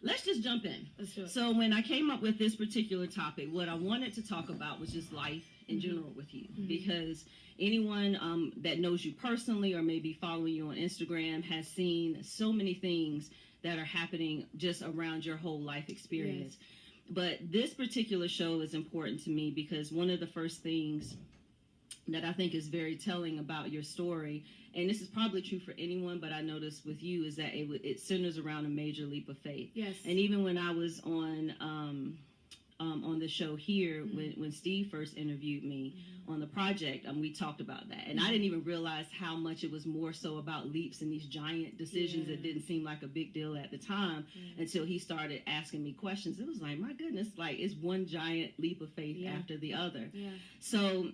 let's just jump in. Let's do it. So when I came up with this particular topic, what I wanted to talk about was just life in general with you, because anyone that knows you personally or maybe following you on Instagram has seen so many things that are happening just around your whole life experience. Yes. But this particular show is important to me because one of the first things that I think is very telling about your story, and this is probably true for anyone, but I noticed with you, is that it centers around a major leap of faith. Yes. And even when I was on the show here, when Steve first interviewed me on the project, we talked about that. And I didn't even realize how much it was more so about leaps and these giant decisions that didn't seem like a big deal at the time until he started asking me questions. It was like, my goodness, like it's one giant leap of faith after the other. Yeah. So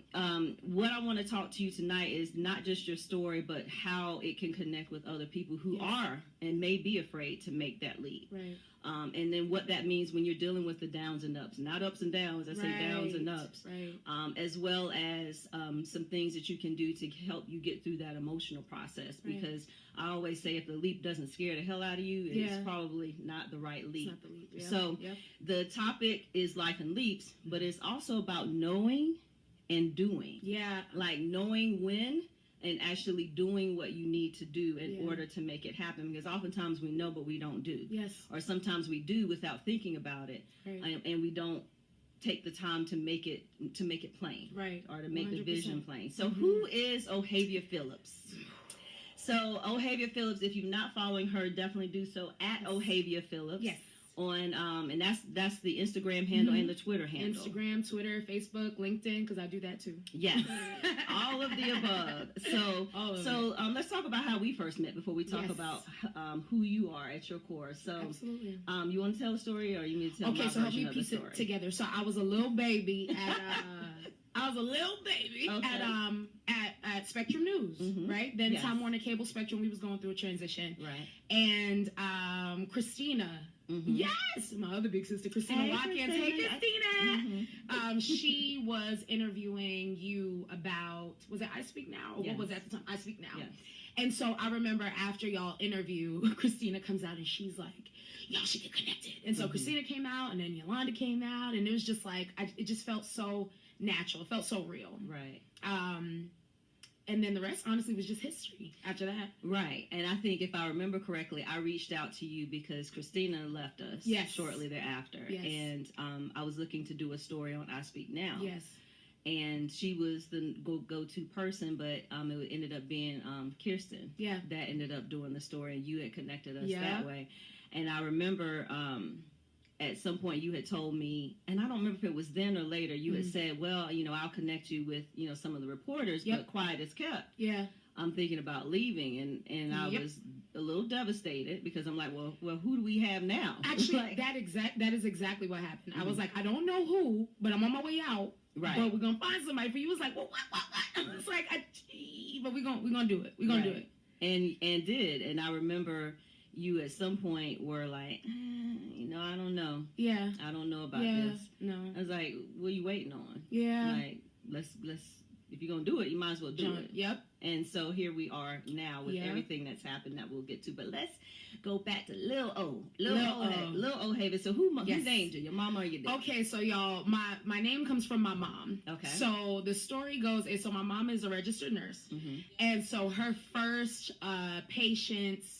what I want to talk to you tonight is not just your story, but how it can connect with other people who are and may be afraid to make that leap. Right. And then what that means when you're dealing with the downs and ups, not ups and downs, I say downs and ups, as well as some things that you can do to help you get through that emotional process. Because I always say if the leap doesn't scare the hell out of you, it's probably not the right leap. It's not the leap. Yeah. So the topic is life and leaps, but it's also about knowing and doing. Yeah. Like knowing when and actually doing what you need to do in order to make it happen. Because oftentimes we know, but we don't do. Yes. Or sometimes we do without thinking about it, and we don't take the time to make it plain, right? Or to make 100%. The vision plain. So who is Ohavia Phillips? So Ohavia Phillips, if you're not following her, definitely do so at Ohavia Phillips. Yes. On and that's the Instagram handle and the Twitter handle. Instagram, Twitter, Facebook, LinkedIn, because I do that too. Yes, all of the above. So let's talk about how we first met before we talk about who you are at your core. So absolutely. You want to tell a story, or you need to tell my version of the story? Okay, so help me piece it together. So I was a little baby at Spectrum News, right? Then Time Warner Cable Spectrum, we was going through a transition, right? And Christina. Yes, my other big sister, Christina. Hey, Watkins. Hey, Christina. She was interviewing you about, was it I Speak Now? Or what was it at the time? I Speak Now. Yes. And so I remember after y'all interview, Christina comes out and she's like, y'all should get connected. And so Christina came out, and then Yolanda came out, and it was just like, it just felt so natural. It felt so real. Right. And then the rest, honestly, was just history after that. Right. And I think if I remember correctly, I reached out to you because Christina left us shortly thereafter. Yes. And I was looking to do a story on I Speak Now. Yes. And she was the go-to person, but it ended up being Kirsten that ended up doing the story, and you had connected us that way. And I remember at some point you had told me, and I don't remember if it was then or later, you had said, well, I'll connect you with, some of the reporters, but quiet as kept. Yeah. I'm thinking about leaving, and I was a little devastated because I'm like, well, who do we have now? Actually, that is exactly what happened. I was like, I don't know who, but I'm on my way out. Right. But we're going to find somebody for you. It was like, well, what? It's like, but we're going to do it. We're going to do it. And did. And I remember you at some point were like, I don't know. Yeah. I don't know about this. No. I was like, what are you waiting on? Yeah. Like, let's if you're going to do it, you might as well do it. Yep. And so here we are now with everything that's happened that we'll get to. But let's go back to Lil Ohavia. So who named you? Your mom or your dad? Okay, so y'all, my name comes from my mom. Okay. So the story goes is, so my mom is a registered nurse. And so her first patient's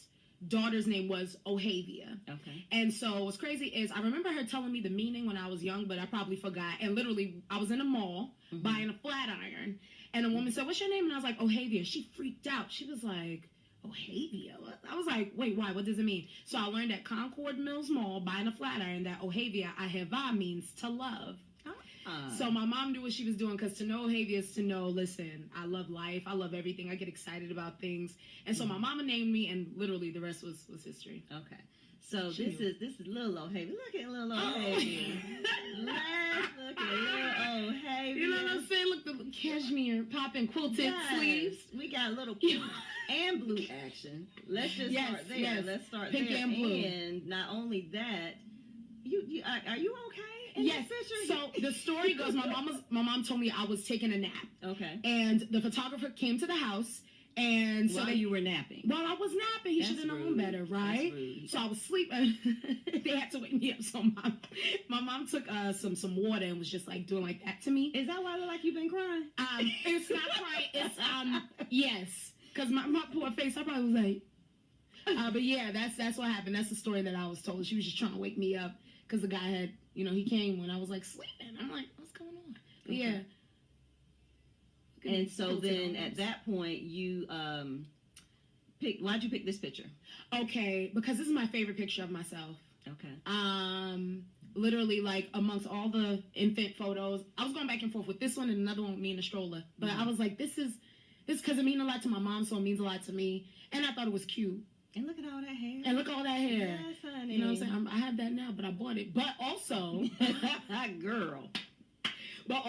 daughter's name was Ohavia. Okay. And so what's crazy is I remember her telling me the meaning when I was young, but I probably forgot. And literally, I was in a mall buying a flat iron, and a woman said, what's your name? And I was like, Ohavia. She freaked out. She was like, Ohavia? I was like, wait, why? What does it mean? So I learned at Concord Mills Mall, buying a flat iron, that Ohavia, Aheva, means to love. So my mom knew what she was doing, because to know Ohavia is to know, listen, I love life. I love everything. I get excited about things. And so my mama named me, and literally the rest was history. Okay. So this is little Ohavia. Look at little Ohavia. Let's look at little Ohavia. You know what I'm saying? Look, the cashmere popping quilted sleeves. We got little pink and blue action. Let's just start there. Yes. Let's start pink there. And blue. And not only that, are you okay? Yes. So the story goes, my mom told me I was taking a nap. Okay. And the photographer came to the house, And so while you were napping. While I was napping, he should have known better, right? So I was sleeping. They had to wake me up. So my mom took some water and was just like doing like that to me. Is that why I look like you've been crying? It's not crying. It's yes, because my poor face. I probably was like, but yeah, that's what happened. That's the story that I was told. She was just trying to wake me up because the guy had, he came when I was like sleeping. I'm like, what's going on? But yeah. And so then at that point, you why'd you pick this picture? Okay, because this is my favorite picture of myself. Okay. Literally, like, amongst all the infant photos, I was going back and forth with this one and another one with me in a stroller. But I was like, this because it means a lot to my mom, so it means a lot to me. And I thought it was cute. And look at all that hair. And look at all that hair. Yes, honey. You know what I'm saying? I have that now, but I bought it. But also, girl. But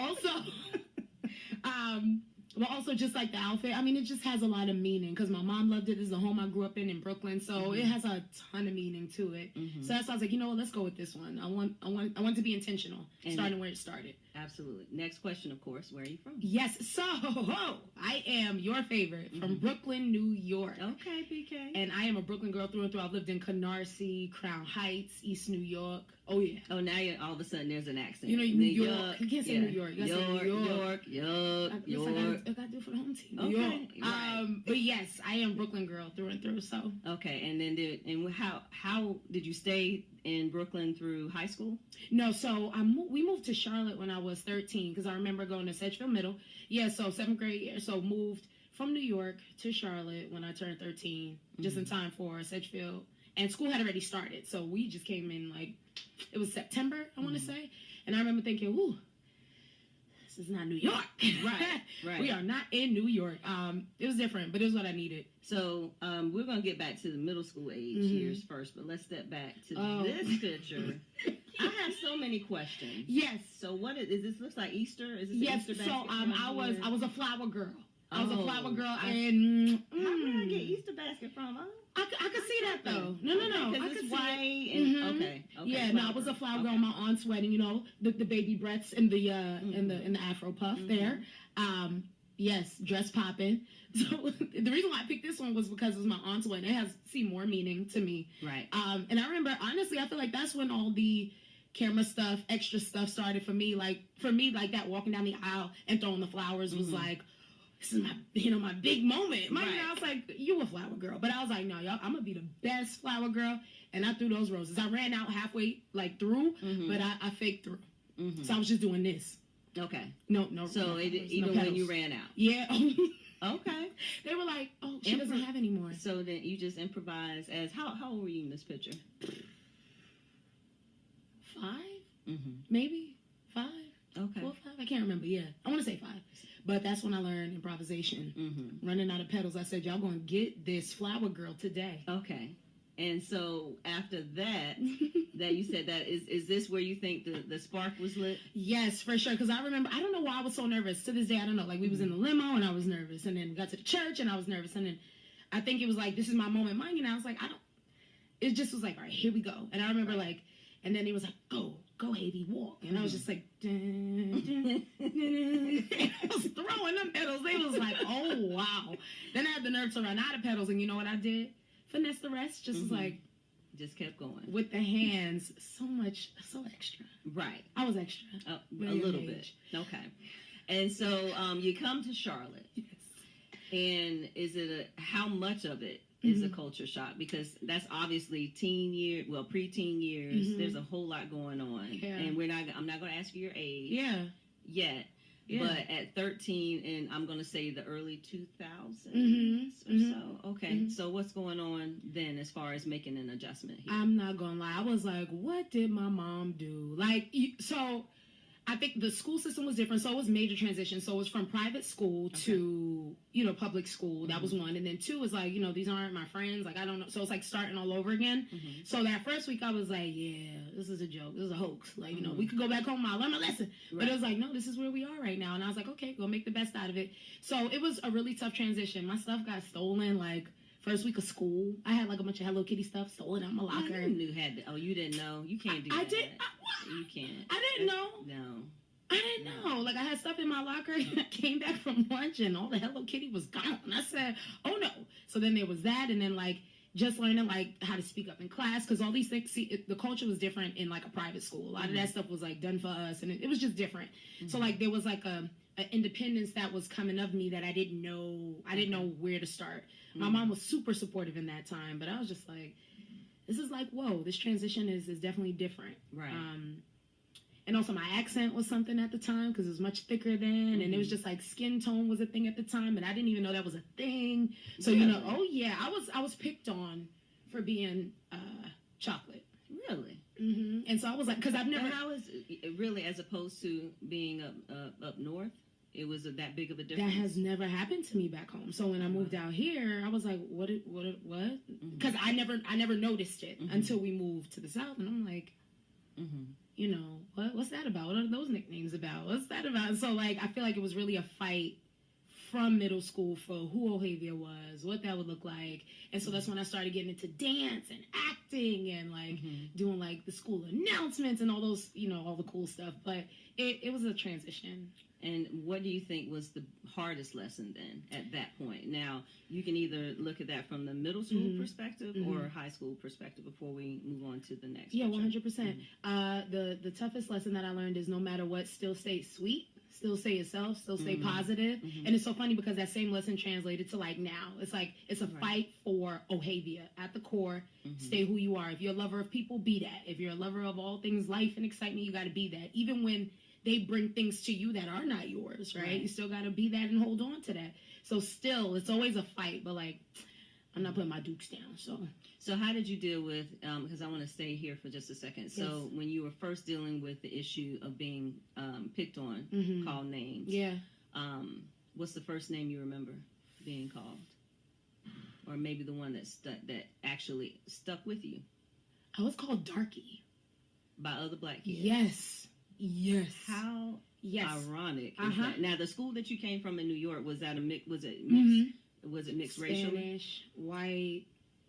also just like the outfit, I mean, it just has a lot of meaning because my mom loved it. This is the home I grew up in Brooklyn, so it has a ton of meaning to it. So that's why I was like, you know what, let's go with this one. I want to be intentional, starting where it started. Absolutely. Next question, of course, where are you from? Yes, so I am your favorite from Brooklyn, New York. Okay, PK. And I am a Brooklyn girl through and through. I've lived in Canarsie, Crown Heights, East New York. Oh yeah. Oh, now all of a sudden there's an accent. New York. You can't say New York. You gotta say York. I gotta do it for the home team. New York. Right. Right. But yes, I am Brooklyn girl through and through. So. Okay, and then how did you stay in Brooklyn through high school? No, so we moved to Charlotte when I was 13 because I remember going to Sedgefield Middle. Yeah, so 7th grade year. So moved from New York to Charlotte when I turned 13, just in time for Sedgefield. And school had already started, so we just came in like, it was September, I want to say. And I remember thinking, ooh, this is not New York. Right. We are not in New York. It was different, but it was what I needed. So we're going to get back to the middle school age years first, but let's step back to this picture. I have so many questions. Yes. So what is this? Looks like Easter? Is this yes, Easter basket? I was a flower girl. I was a flower girl, and how did I get Easter basket from? I could see that though. No. Because it's white. And, okay. Yeah, no, I was a flower girl. My aunt's wedding. The baby breasts and the in the Afro puff there. Yes, dress popping. So the reason why I picked this one was because it was my aunt's wedding. It has more meaning to me. Right. And I remember, honestly, I feel like that's when all the camera stuff, extra stuff started for me. Like that walking down the aisle and throwing the flowers was like, this is my big moment. I was like, you a flower girl. But I was like, no, y'all, I'm going to be the best flower girl. And I threw those roses. I ran out halfway, through, but I faked through. So I was just doing this. Okay. No. So even when you ran out. Yeah. Okay. They were like, oh, she doesn't have any more. So then you just improvised as, how old were you in this picture? 5? Maybe 5. Okay. 4 or 5? I can't remember. Yeah. I want to say 5. But that's when I learned improvisation. Running out of petals, I said, y'all going to get this flower girl today. Okay. And so after that, that you said that, is this where you think the spark was lit? Yes, for sure. Because I remember, I don't know why I was so nervous. To this day, I don't know. Like, we was in the limo and I was nervous. And then we got to the church and I was nervous. And then I think it was like, this is my moment. Mine, I was like, it just was like, all right, here we go. And I remember and then he was like, go, Havy, walk. And I was just like, dun, dun, dun, dun. I was throwing them petals. They was like, oh, wow. Then I had the nerve to run out of petals. And you know what I did? Finesse the rest. Just was like. Just kept going. With the hands, so extra. Right. I was extra. A little bit. Okay. And so you come to Charlotte. Yes. And is it how much of it is a culture shock? Because that's obviously preteen years. There's a whole lot going on. Yeah. And I'm not going to ask you your age. Yeah. Yet. Yeah. But at 13, and I'm going to say the early 2000s or so. Okay. So what's going on then as far as making an adjustment here? I'm not going to lie. I was like, what did my mom do? So I think the school system was different. So it was major transition. So it was from private school to, public school. That was one. And then 2 was like, these aren't my friends. Like, I don't know. So it's like starting all over again. So that first week I was like, yeah, this is a joke. This is a hoax. Like, we could go back home. I'll learn my lesson. Right. But it was like, no, this is where we are right now. And I was like, okay, go make the best out of it. So it was a really tough transition. My stuff got stolen. Like, first week of school, I had like a bunch of Hello Kitty stuff stolen out my locker. You didn't know? You can't do that. I did. You can't. I didn't know. No. I didn't know. Like, I had stuff in my locker, and I came back from lunch, and all the Hello Kitty was gone. I said, oh, no. So then there was that, and then, like, just learning, like, how to speak up in class, because all these things, see, the culture was different in, like, a private school. A lot of that stuff was, like, done for us, and it was just different. So, like, there was, like, an independence that was coming of me that I didn't know where to start. My mom was super supportive in that time, but I was just like, this is like, whoa, this transition is definitely different. Right. And also my accent was something at the time because it was much thicker then, and it was just like skin tone was a thing at the time, and I didn't even know that was a thing. So oh yeah, I was picked on for being chocolate. Really? And so I was like, because I've never. And how is it really, as opposed to being up north? It was that big of a difference. That has never happened to me back home. So when I moved out here, I was like, what? Because I never noticed it until we moved to the South, and I'm like, you know, what's that about? What are those nicknames about? What's that about? So, like, I feel like it was really a fight from middle school for who Ohavia was, what that would look like. And so that's when I started getting into dance and acting and, like, doing, like, the school announcements and all those, you know, all the cool stuff. But it was a transition. And what do you think was the hardest lesson then at that point? Now, you can either look at that from the middle school perspective or high school perspective before we move on to the next. Yeah, 100%. The toughest lesson that I learned is no matter what, still stay sweet, still stay yourself, still stay positive. And it's so funny because that same lesson translated to, like, now. It's like, it's a fight for Ohavia at the core. Stay who you are. If you're a lover of people, be that. If you're a lover of all things life and excitement, you got to be that. Even when they bring things to you that are not yours, right? You still got to be that and hold on to that. So still, it's always a fight, but, like, I'm not putting my dukes down, So how did you deal with, because I want to stay here for just a second. Yes. So when you were first dealing with the issue of being picked on, called names. Yeah. What's the first name you remember being called? Or maybe the one that actually stuck with you? I was called Darky. By other black kids? Yes. How ironic is that? Now, the school that you came from in New York, was that was it mixed? Was it mixed racial? Spanish, white,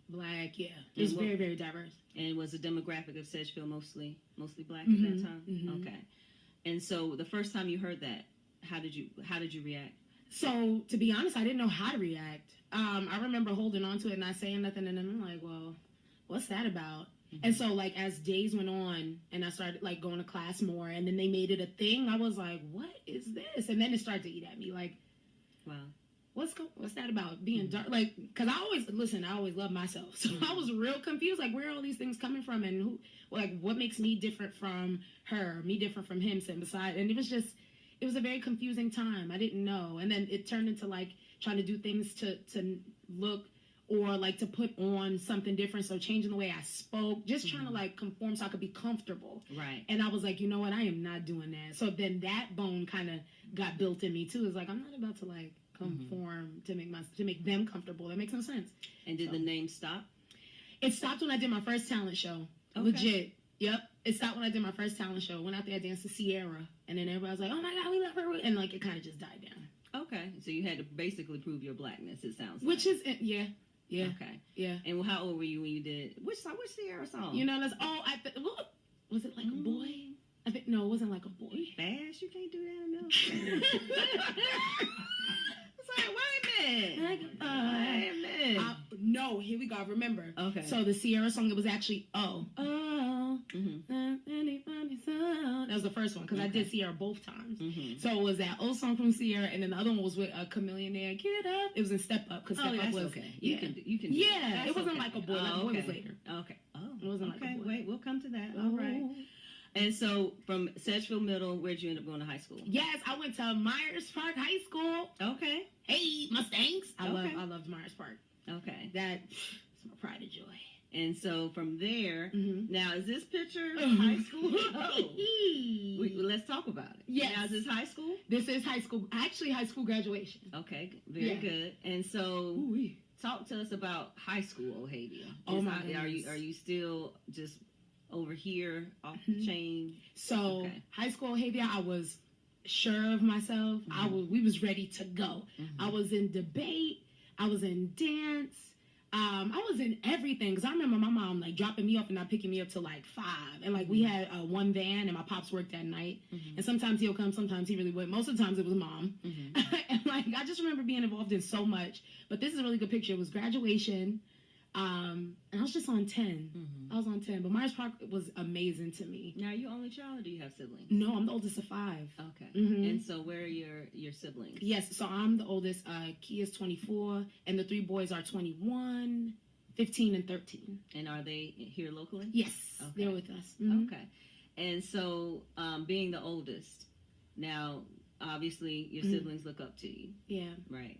black, yeah. It was very, very diverse. And was the demographic of Sedgefield mostly black at that time? Okay. And so the first time you heard that, how did you react? So, to be honest, I didn't know how to react. I remember holding on to it and not saying nothing, and then I'm like, well, what's that about? And so, like, as days went on and I started, like, going to class more and then they made it a thing, I was like, what is this? And then it started to eat at me, like, wow, what's that about? Being dark? Like, because I always loved myself. So I was real confused, like, where are all these things coming from and who, like, what makes me different from her, me different from him sitting beside? And it was a very confusing time. I didn't know. And then it turned into, like, trying to do things to look or, like, to put on something different. So changing the way I spoke, just trying to, like, conform so I could be comfortable. Right. And I was like, you know what? I am not doing that. So then that bone kind of got built in me, too. It's like, I'm not about to, like, conform to make them comfortable. That makes no sense. And did the name stop? It stopped when I did my first talent show. Okay. Legit. Yep. It stopped when I did my first talent show. Went out there, danced to Sierra. And then everybody was like, oh, my God, we love her. And, like, it kind of just died down. Okay. So you had to basically prove your blackness, it sounds like. Which is, yeah. Yeah. Okay. Yeah. And how old were you when you did which Sierra song? You know, that's was it like a boy? I think no, it wasn't like a boy. Fast, you can't do that in middle school. It's like, wait a minute. No, here we go. Remember. Okay. So the Sierra song, it was actually that was the first one because I did Sierra both times. So it was that old song from Sierra, and then the other one was with a Chameleon there. Get up. It was in Step Up because Step Up was okay. Yeah. You can. Yeah, it wasn't like a boy. Like a boy was later. Okay. Oh, it wasn't like a boy. Wait, we'll come to that. All right. And so from Sedgefield Middle, where'd you end up going to high school? Yes, I went to Myers Park High School. Okay. Hey, Mustangs. I loved Myers Park. Okay. That's my pride and joy. And so from there, now is this picture high school? Let's talk about it. Yes. Now is this high school? This is high school. Actually, high school graduation. Okay, very good. And so, talk to us about high school, Ohavia. Oh my goodness. Are you still just over here off the chain? So high school Ohavia, I was sure of myself. We was ready to go. I was in debate. I was in dance. I was in everything because I remember my mom like dropping me off and not picking me up till like 5, and like we had one van, and my pops worked at night, and sometimes he'll come, sometimes he really would. Most of the times it was mom, and like I just remember being involved in so much. But this is a really good picture. It was graduation, and I was just on 10. I was on 10, but Myers Park was amazing to me. Now, are you only child, or do you have siblings? No, I'm the oldest of 5. Okay. And so where are your siblings? Yes, so I'm the oldest. Kia's 24, and the 3 boys are 21, 15, and 13. And are they here locally? Yes, they're with us. Okay. And so, being the oldest, now, obviously, your siblings look up to you. Yeah. Right.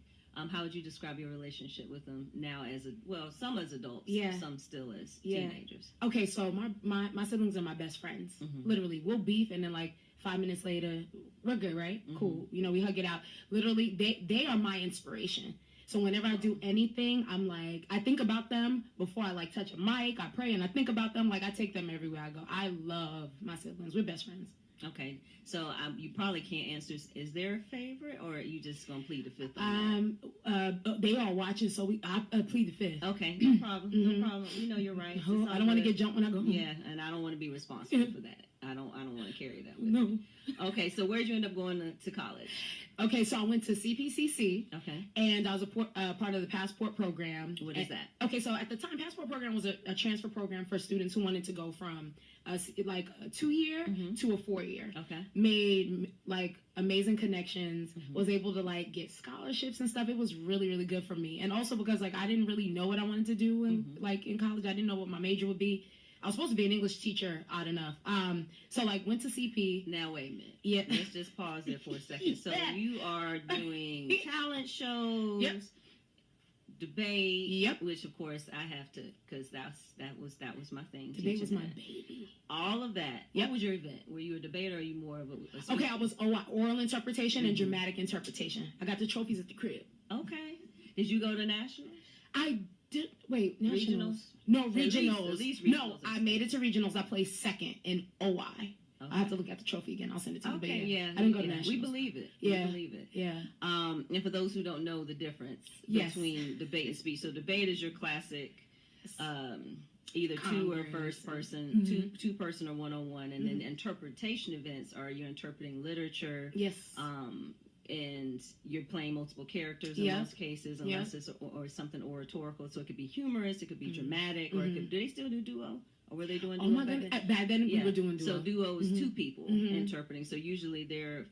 How would you describe your relationship with them now some as adults, some still as teenagers? Okay, so my siblings are my best friends. Literally, we'll beef, and then like 5 minutes later, we're good, right? Cool. You know, we hug it out. Literally, they are my inspiration. So whenever I do anything, I'm like, I think about them before I like touch a mic. I pray and I think about them. Like I take them everywhere I go. I love my siblings. We're best friends. Okay, so you probably can't answer. Is there a favorite, or are you just gonna plead the fifth? They are watching, so I plead the fifth. Okay, no problem. No problem. You know you're right. I don't want to get jumped when I go home. Yeah, and I don't want to be responsible for that. I don't want to carry that with me. Okay, so where'd you end up going to college? Okay, so I went to CPCC. Okay. And I was a part of the Passport program. What is that? Okay, so at the time, Passport program was a transfer program for students who wanted to go from like a 2-year to a 4-year. Okay. Made like amazing connections. Was able to like get scholarships and stuff. It was really, really good for me. And also because like I didn't really know what I wanted to do in college. I didn't know what my major would be. I was supposed to be an English teacher, odd enough. So like went to CP. Now wait a minute. Yeah. Let's just pause there for a second. So you are doing talent shows, debate, which of course I have to, because that was my thing. Debate was my baby. All of that. What was your event? Were you a debater, or are you more of a speaker? Okay, I was oral interpretation and dramatic interpretation. I got the trophies at the crib. Okay. Did you go to nationals? I did. Wait, nationals? Regionals? No, regionals. At least no, I made it to regionals. I placed second in OI. Okay. I have to look at the trophy again. I'll send it to you. Okay, yeah. I didn't go to nationals. We believe it. Yeah. We believe it. Yeah. And for those who don't know the difference between debate and speech, so debate is your classic, either two or first person, two person or one-on-one, and then interpretation events are you're interpreting literature. Yes. And you're playing multiple characters in most cases, unless it's or something oratorical. So it could be humorous, it could be dramatic, or it could, do they still do duo? Or were they doing duo? Oh my goodness. Back then we were doing duo. So duo is 2 people interpreting. So usually they're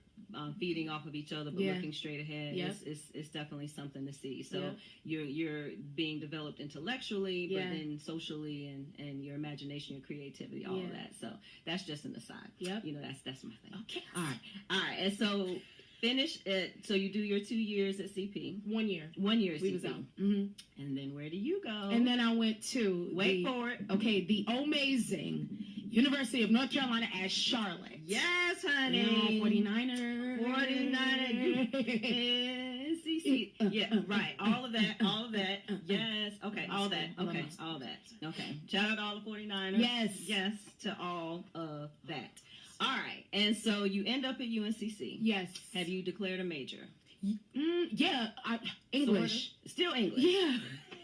feeding off of each other, but looking straight ahead. It's definitely something to see. So you're being developed intellectually, but then socially and your imagination, your creativity, all of that. So that's just an aside. Yep. You know, that's my thing. Okay. All right. And so finish it. So you do your 2 years at CP. 1 year. 1 year at CP. We was out. And then where do you go? And then I went to wait for it. Okay, the amazing University of North Carolina at Charlotte. Yes, honey. 49er. 49er. NCC. Yeah, right. All of that. Yes. Okay, all that. Okay, all that. Okay. Shout out to all the 49ers. Yes. Yes to all of that. All right. And so you end up at UNCC. Yes. Have you declared a major? Yeah. English. Sort of. Still English? Yeah.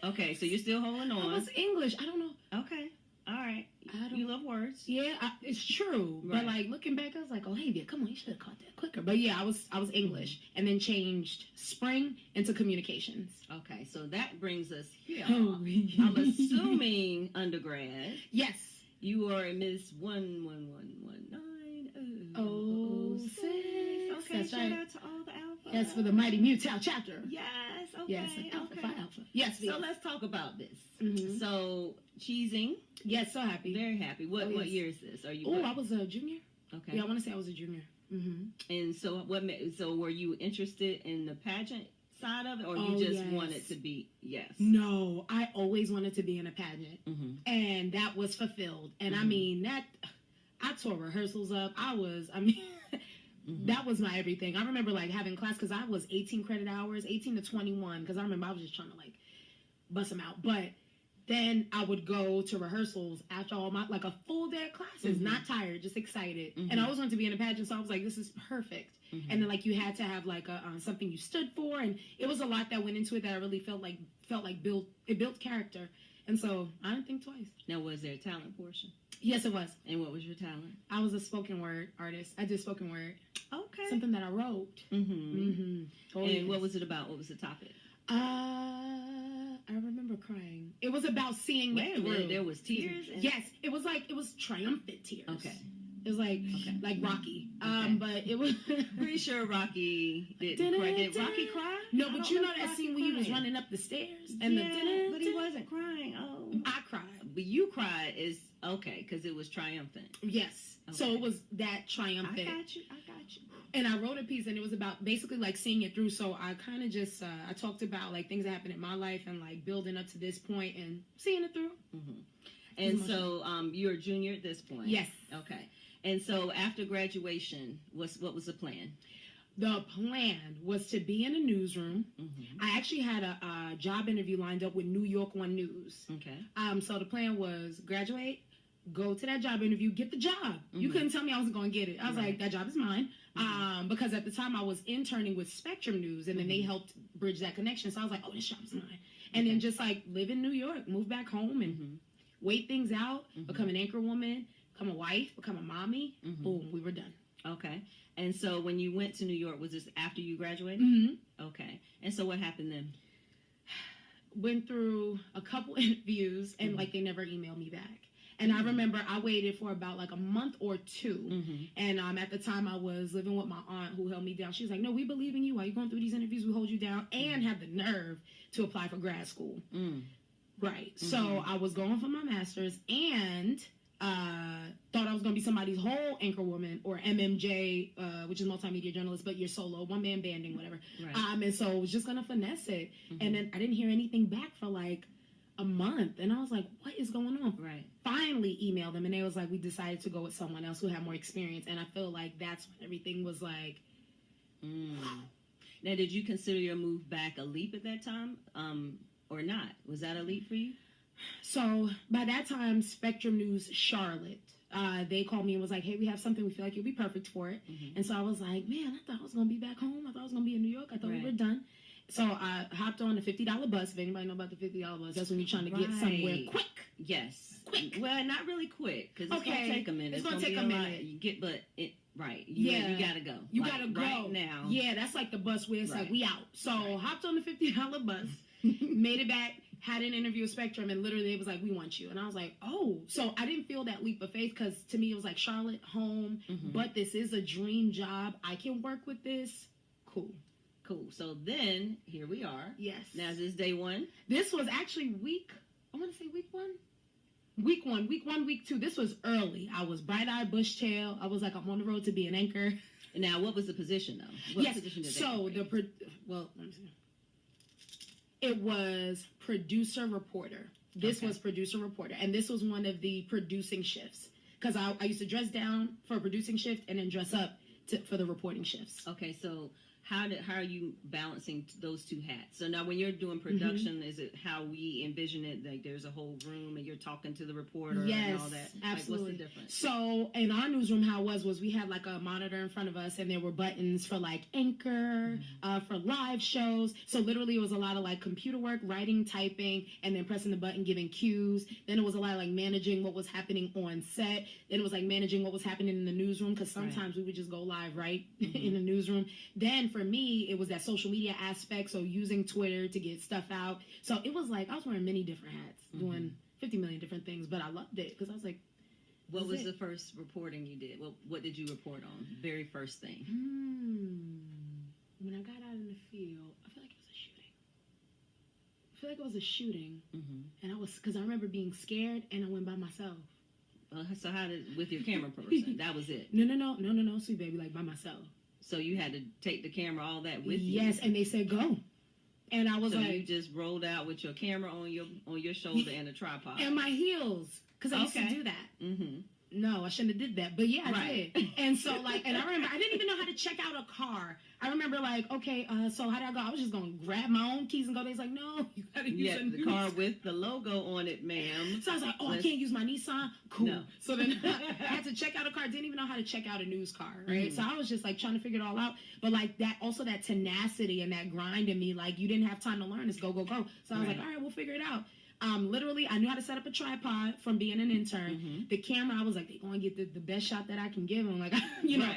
Okay, so you're still holding on. I was English. I don't know. Okay. All right. You love words. Yeah, it's true. Right. But like looking back, I was like, Ohavia, come on, you should have caught that quicker. But yeah, I was English, and then changed spring into communications. Okay, so that brings us here. I'm assuming undergrad. Yes. You are a Miss 11119. Oh, 6. Okay, that's shout right. out to all the alpha. Yes, for the Mighty Mu Tau chapter. Yes, okay. Yes, alpha, Phi Alpha. Yes. So let's talk about this. So, cheesing. Yes, so happy. Very happy. What year is this? Are you? Oh, I was a junior. Okay. Yeah, I want to say I was a junior. And so, so were you interested in the pageant side of it, or you just wanted to be? Yes. No, I always wanted to be in a pageant, and that was fulfilled. And I mean that. I tore rehearsals up. That was my everything. I remember like having class because I was 18 credit hours, 18 to 21, because I remember I was just trying to like bust them out. But Then I would go to rehearsals after all my, like a full day of classes, not tired, just excited. And I always wanted to be in a pageant, so I was like, this is perfect. And then like you had to have like a something you stood for, and it was a lot that went into it that I really felt like built character. And so I didn't think twice. Now, was there a talent portion? Yes, it was. And what was your talent? I was a spoken word artist. I did spoken word. Okay. Something that I wrote. Oh, and what was it about? What was the topic? I remember crying. It was about seeing it through. There was tears? Yes. It was triumphant tears. Okay. It was like Rocky. Okay. But it was pretty sure Rocky didn't cry. Did Rocky cry? No, but you know that scene when he was running up the stairs and but he wasn't crying. Oh, I cried. But you cried is okay because it was triumphant. Yes. Okay. So it was that triumphant. I got you. And I wrote a piece, and it was about basically like seeing it through. So I kind of just I talked about like things that happened in my life and like building up to this point and seeing it through. And so you're a junior at this point. Yes. Okay. And so after graduation, what was the plan? The plan was to be in a newsroom. I actually had a job interview lined up with New York One News. Okay. So the plan was graduate, go to that job interview, get the job. You couldn't tell me I wasn't going to get it. I was like, that job is mine. Because at the time I was interning with Spectrum News, and then they helped bridge that connection. So I was like, oh, this job is mine. And then just like live in New York, move back home and wait things out, become an anchor woman, become a wife, become a mommy. Boom, we were done. Okay. And so when you went to New York, was this after you graduated? Okay. And so what happened then? Went through a couple interviews, and like they never emailed me back. And I remember I waited for about like a month or two. And at the time I was living with my aunt who held me down. She was like, no, we believe in you. While you're going through these interviews, we hold you down, and have the nerve to apply for grad school. Right. So I was going for my master's, and thought I was going to be somebody's whole anchor woman, or MMJ, which is multimedia journalist, but you're solo, one-man banding, whatever. Right. And so I was just going to finesse it. And then I didn't hear anything back for like a month. And I was like, what is going on? Right. Finally emailed them, and they was like, we decided to go with someone else who had more experience. And I feel like that's when everything was like... Now, did you consider your move back a leap at that time or not? Was that a leap for you? So by that time, Spectrum News Charlotte, they called me and was like, hey, we have something. We feel like you'll be perfect for it. And so I was like, man, I thought I was going to be back home. I thought I was going to be in New York. I thought we were done. So I hopped on the $50 bus. If anybody know about the $50 bus, that's when you're trying to get somewhere quick. Yes. Quick. Well, not really quick, because it's going to take a minute. It's going to take a minute. You get, but it, right. You got to go. You got to go. Right now. Yeah, that's like the bus where it's like, we out. So hopped on the $50 bus, made it back, had an interview with Spectrum, and literally it was like, we want you. And I was like, oh. So I didn't feel that leap of faith, because to me it was like, Charlotte, home, but this is a dream job. I can work with this. Cool. So then, here we are. Yes. Now, is this day one? This was actually week 1. Week 1, week 2. This was early. I was bright-eyed, bush-tail. I was like, I'm on the road to be an anchor. Now, what was the position, though? What position did they create? Let me see. It was producer-reporter. This was producer-reporter. And this was one of the producing shifts. Because I used to dress down for a producing shift and then dress up for the reporting shifts. Okay, so... How are you balancing those two hats? So now when you're doing production, is it how we envision it? Like there's a whole room and you're talking to the reporter and all that? Yes, absolutely. Like, what's the difference? So in our newsroom, how it was we had like a monitor in front of us, and there were buttons for like anchor, for live shows. So literally it was a lot of like computer work, writing, typing, and then pressing the button, giving cues. Then it was a lot of like managing what was happening on set. Then it was like managing what was happening in the newsroom, because sometimes we would just go live in the newsroom. Then for me, it was that social media aspect, so using Twitter to get stuff out. So it was like I was wearing many different hats, doing 50 million different things, but I loved it, because I was like, what was the first reporting you did? What did you report on? Very first thing. When I got out in the field, I feel like it was a shooting. And because I remember being scared, and I went by myself. So how did, with your camera person, that was it? No, sweet baby, like by myself. So you had to take the camera, all that with you? Yes, and they said go. And I was so you just rolled out with your camera on your shoulder and a tripod. And my heels, because I used to do that. no, I shouldn't have did that. But yeah, I did. And so like, and I remember I didn't even know how to check out a car. I remember like, okay, so how did I go? I was just going to grab my own keys and go. They's like, no, you got to use the car with the logo on it, ma'am. So I was like, I can't use my Nissan? Cool. No. So then I had to check out a car. Didn't even know how to check out a news car, right? So I was just like trying to figure it all out. But like that, also that tenacity and that grind in me, like you didn't have time to learn. It's go, go, go. So I was like, all right, we'll figure it out. Literally, I knew how to set up a tripod from being an intern. The camera, I was like, they're going to get the best shot that I can give them. Like, you know.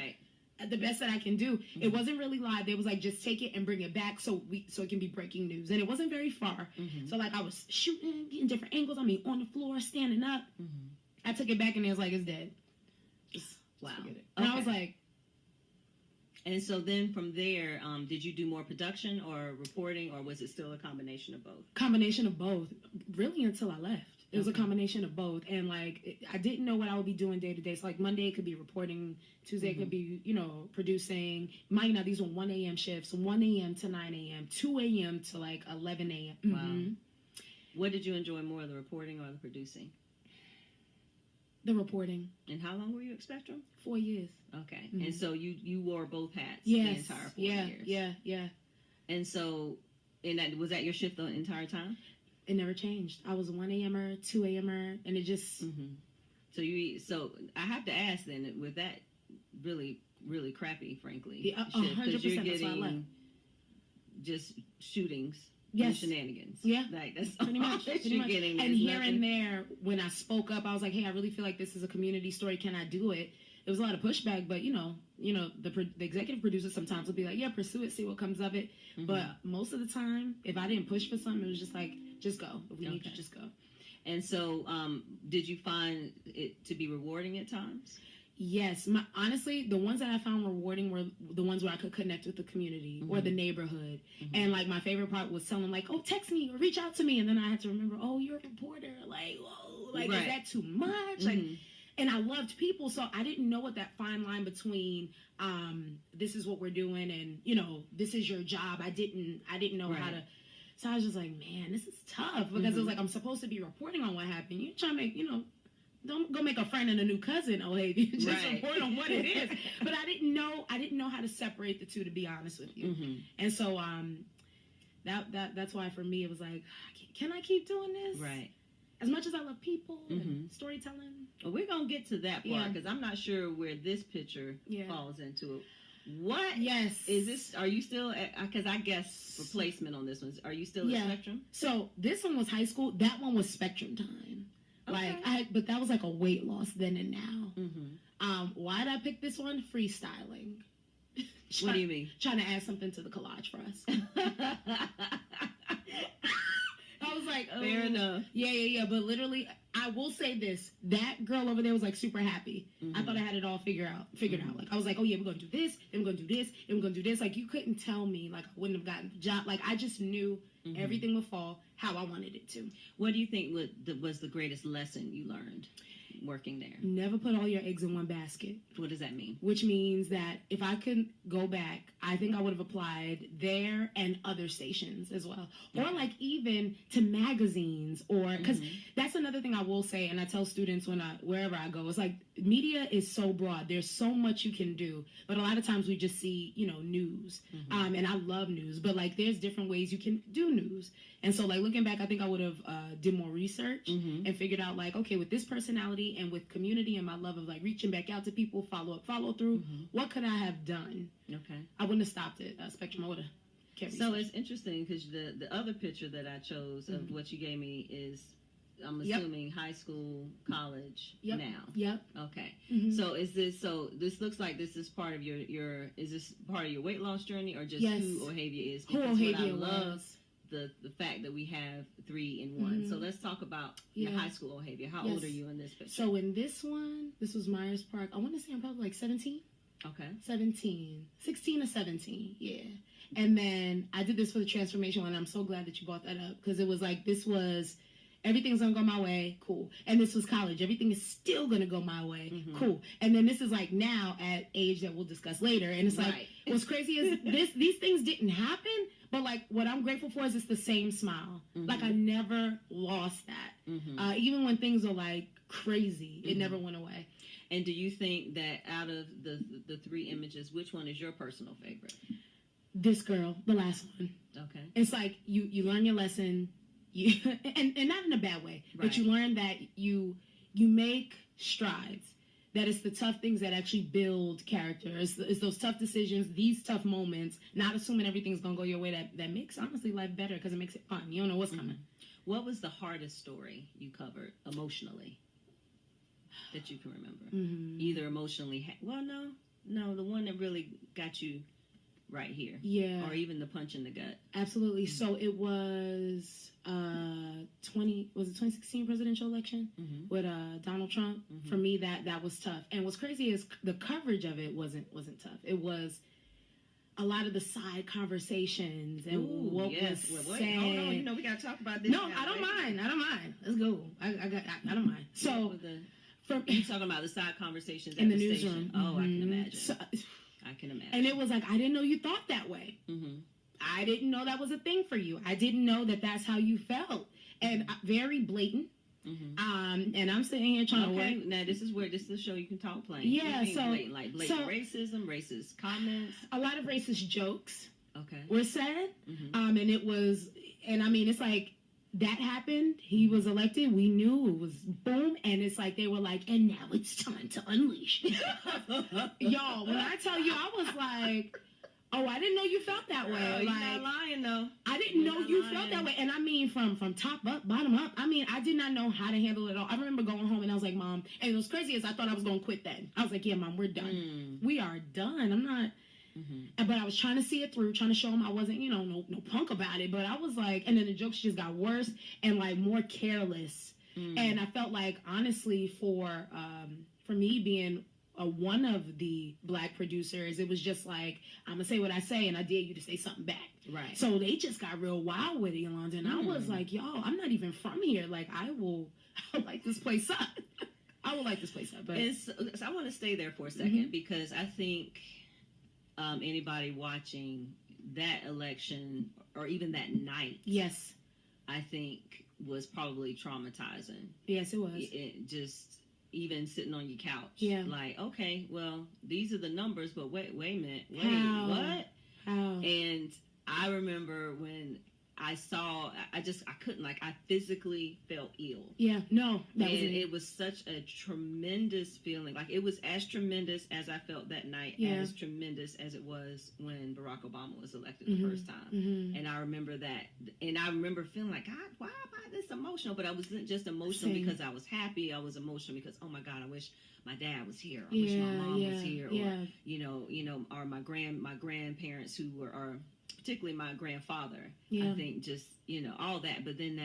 The best that I can do. It wasn't really live. They was like, just take it and bring it back so it can be breaking news. And it wasn't very far. So like I was shooting, getting different angles. I mean, on the floor, standing up. I took it back and it was like, it's dead. Just forget it. And I was like. And so then from there, did you do more production or reporting, or was it still a combination of both? Combination of both. Really until I left. It was a combination of both. And, like, I didn't know what I would be doing day to day. So, like, Monday it could be reporting. Tuesday it could be, you know, producing. Mind you, these were 1 a.m. shifts. 1 a.m. to 9 a.m. 2 a.m. to, like, 11 a.m. Wow. What did you enjoy more, the reporting or the producing? The reporting. And how long were you at Spectrum? 4 years. Okay. And so you wore both hats the entire 4 years. Yeah. And so, was that your shift the entire time? It never changed. I was a 1 a.m.er, 2 a.m.er, and it just... So I have to ask then, was that really, really crappy, frankly? Yeah, 100%. Because you're that's why I left. getting just shootings and shenanigans. Yeah. Like, that's pretty much. You're getting. And here and there, when I spoke up, I was like, hey, I really feel like this is a community story. Can I do it? There was a lot of pushback, but, you know, the executive producer sometimes will be like, yeah, pursue it, see what comes of it. But most of the time, if I didn't push for something, it was just like, just go. If we need you, just go. And so, did you find it to be rewarding at times? Yes. Honestly, the ones that I found rewarding were the ones where I could connect with the community or the neighborhood. And, like, my favorite part was telling, like, oh, text me or reach out to me. And then I had to remember, oh, you're a reporter. Like, whoa, like, is that too much? Like, and I loved people, so I didn't know what that fine line between this is what we're doing and, you know, this is your job. I didn't know how to. So I was just like, man, this is tough because it was like I'm supposed to be reporting on what happened. You're trying to make, you know, don't go make a friend and a new cousin, Ohavia. Just report on what it is. But I didn't know how to separate the two, to be honest with you. And so that's why for me it was like, can I keep doing this? Right. As much as I love people and storytelling. Well, we're going to get to that part because I'm not sure where this picture falls into it. What? Yes. Is this, are you still at, because I guess for placement on this one, are you still at Spectrum? So this one was high school. That one was Spectrum time. Okay. Like, but that was like a weight loss then and now. Why did I pick this one? Freestyling. What do you mean? Trying to add something to the collage for us. I was like, oh. Fair enough. Yeah. But literally, I will say this. That girl over there was like super happy. I thought I had it all figured out. Like, I was like, oh yeah, we're going to do this, then we're going to do this, then we're going to do this. Like, you couldn't tell me, like, I wouldn't have gotten the job. Like, I just knew everything would fall how I wanted it to. What do you think was the greatest lesson you learned working there? Never put all your eggs in one basket. What does that mean? Which means that if I could go back, I think I would have applied there and other stations as well. Or like even to magazines or, because that's another thing I will say, and I tell students wherever I go, it's like media is so broad. There's so much you can do, but a lot of times we just see, news. And I love news, but like there's different ways you can do news. And so like looking back, I think I would have did more research and figured out like, okay, with this personality and with community and my love of like reaching back out to people, follow up, follow through, what could I have done? Okay. I wouldn't have stopped at Spectrum. I would have kept So it's interesting because the other picture that I chose of what you gave me is, I'm assuming high school, college now. Yep. Okay. So this looks like this is part of your is this part of your weight loss journey or just who Ohavia is? Who Ohavia was. The fact that we have 3 in 1. So let's talk about the high school Ohavia. How old are you in this picture? So in this one, this was Myers Park. I want to say I'm probably like 17. Okay. 16 or 17, yeah. And then I did this for the transformation, and I'm so glad that you brought that up because it was like this was everything's gonna go my way, cool. And this was college, everything is still gonna go my way, cool. And then this is like now at age that we'll discuss later, and it's like what's crazy is these things didn't happen, but like what I'm grateful for is it's the same smile. Like I never lost that, even when things are like crazy, it never went away. And do you think that out of the three images, which one is your personal favorite? This girl, the last one. Okay. It's like you learn your lesson, and not in a bad way, right. But you learn that you make strides. That it's the tough things that actually build character. It's those tough decisions, these tough moments, not assuming everything's going to go your way that makes, honestly, life better because it makes it fun. You don't know what's coming. What was the hardest story you covered emotionally that you can remember? Either emotionally, no, the one that really got you right here. Yeah. Or even the punch in the gut. Absolutely. So it was 2016 presidential election with Donald Trump. For me, that was tough. And what's crazy is the coverage of it wasn't tough. It was a lot of the side conversations and what was said. Hold on, we gotta talk about this. No, I don't mind. Let's go. I don't mind. So you talking about the side conversations in the newsroom? Oh, I can imagine. So, I can imagine. And it was like, I didn't know you thought that way. I didn't know that was a thing for you. I didn't know that that's how you felt. And very blatant. And I'm sitting here trying to work. Now this is the show you can talk plain. Yeah, so blatant racism, racist comments. A lot of racist jokes. Okay. Were said. And it was, and I mean, it's like, that happened. He was elected. We knew it was boom. And it's like, they were like, and now it's time to unleash. Y'all, when I tell you, I was like, oh, I didn't know you felt that way. You're not lying, though. I didn't know you felt that way. And I mean, from top up, bottom up, I mean, I did not know how to handle it all. I remember going home and I was like, Mom, and it was crazy is I thought I was going to quit then. I was like, yeah, Mom, we're done. We are done. I'm not. But I was trying to see it through, trying to show him I wasn't, no punk about it. But I was like, and then the jokes just got worse and like more careless. And I felt like, honestly, for me being one of the Black producers, it was just like, I'm gonna say what I say, and I dare you to say something back. Right. So they just got real wild with it, Yolanda. And I was like, y'all, I'm not even from here. Like, I'll light this place up. I will light this place up. But so I want to stay there for a second because I think. Anybody watching that election or even that night, yes, I think was probably traumatizing. Yes, it was. It just even sitting on your couch, like, okay, well, these are the numbers, but wait a minute, what? How? And I remember when I saw, I couldn't, like, I physically felt ill. Yeah, no. It was such a tremendous feeling. Like, it was as tremendous as I felt that night, as tremendous as it was when Barack Obama was elected the first time. And I remember that. And I remember feeling like, God, why am I this emotional? But I wasn't just emotional because I was happy. I was emotional because, oh, my God, I wish my dad was here. I wish my mom was here. Or, or my grandparents who were particularly my grandfather, I think just, all that. But then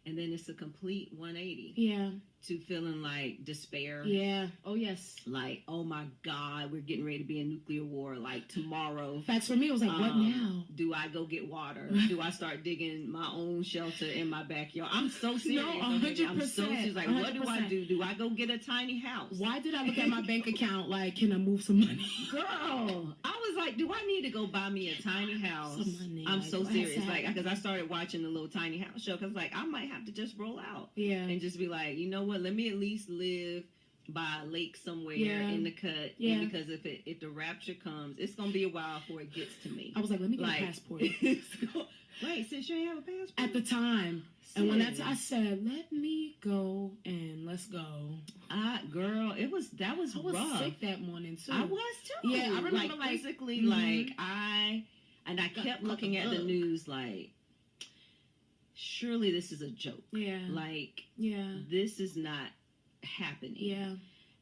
and then it's a complete 180. Yeah. To feeling like despair. Yeah. Oh, yes. Like, oh my God, we're getting ready to be in nuclear war, like tomorrow. Facts for me, it was like, what now? Do I go get water? Do I start digging my own shelter in my backyard? I'm so serious. No, 100%. I'm so serious. Like, 100%. What do I do? Do I go get a tiny house? Why did I look at my bank account like, can I move some money? Girl, I was like, do I need to go buy me a tiny house? I'm so serious. Like, because I started watching the little tiny house show because, like, I might have to just roll out. Yeah. And just be like, you know what? Let me at least live by a lake somewhere in the cut. Yeah. And because if the rapture comes, it's gonna be a while before it gets to me. I was like, let me get a passport. Wait, since you ain't have a passport at the time. And when I said, let me go and let's go. Girl, that was rough. I was sick that morning too. I was too. Yeah, I remember like physically, like I kept looking at the news like, surely this is a joke. Yeah. Like, this is not happening. Yeah.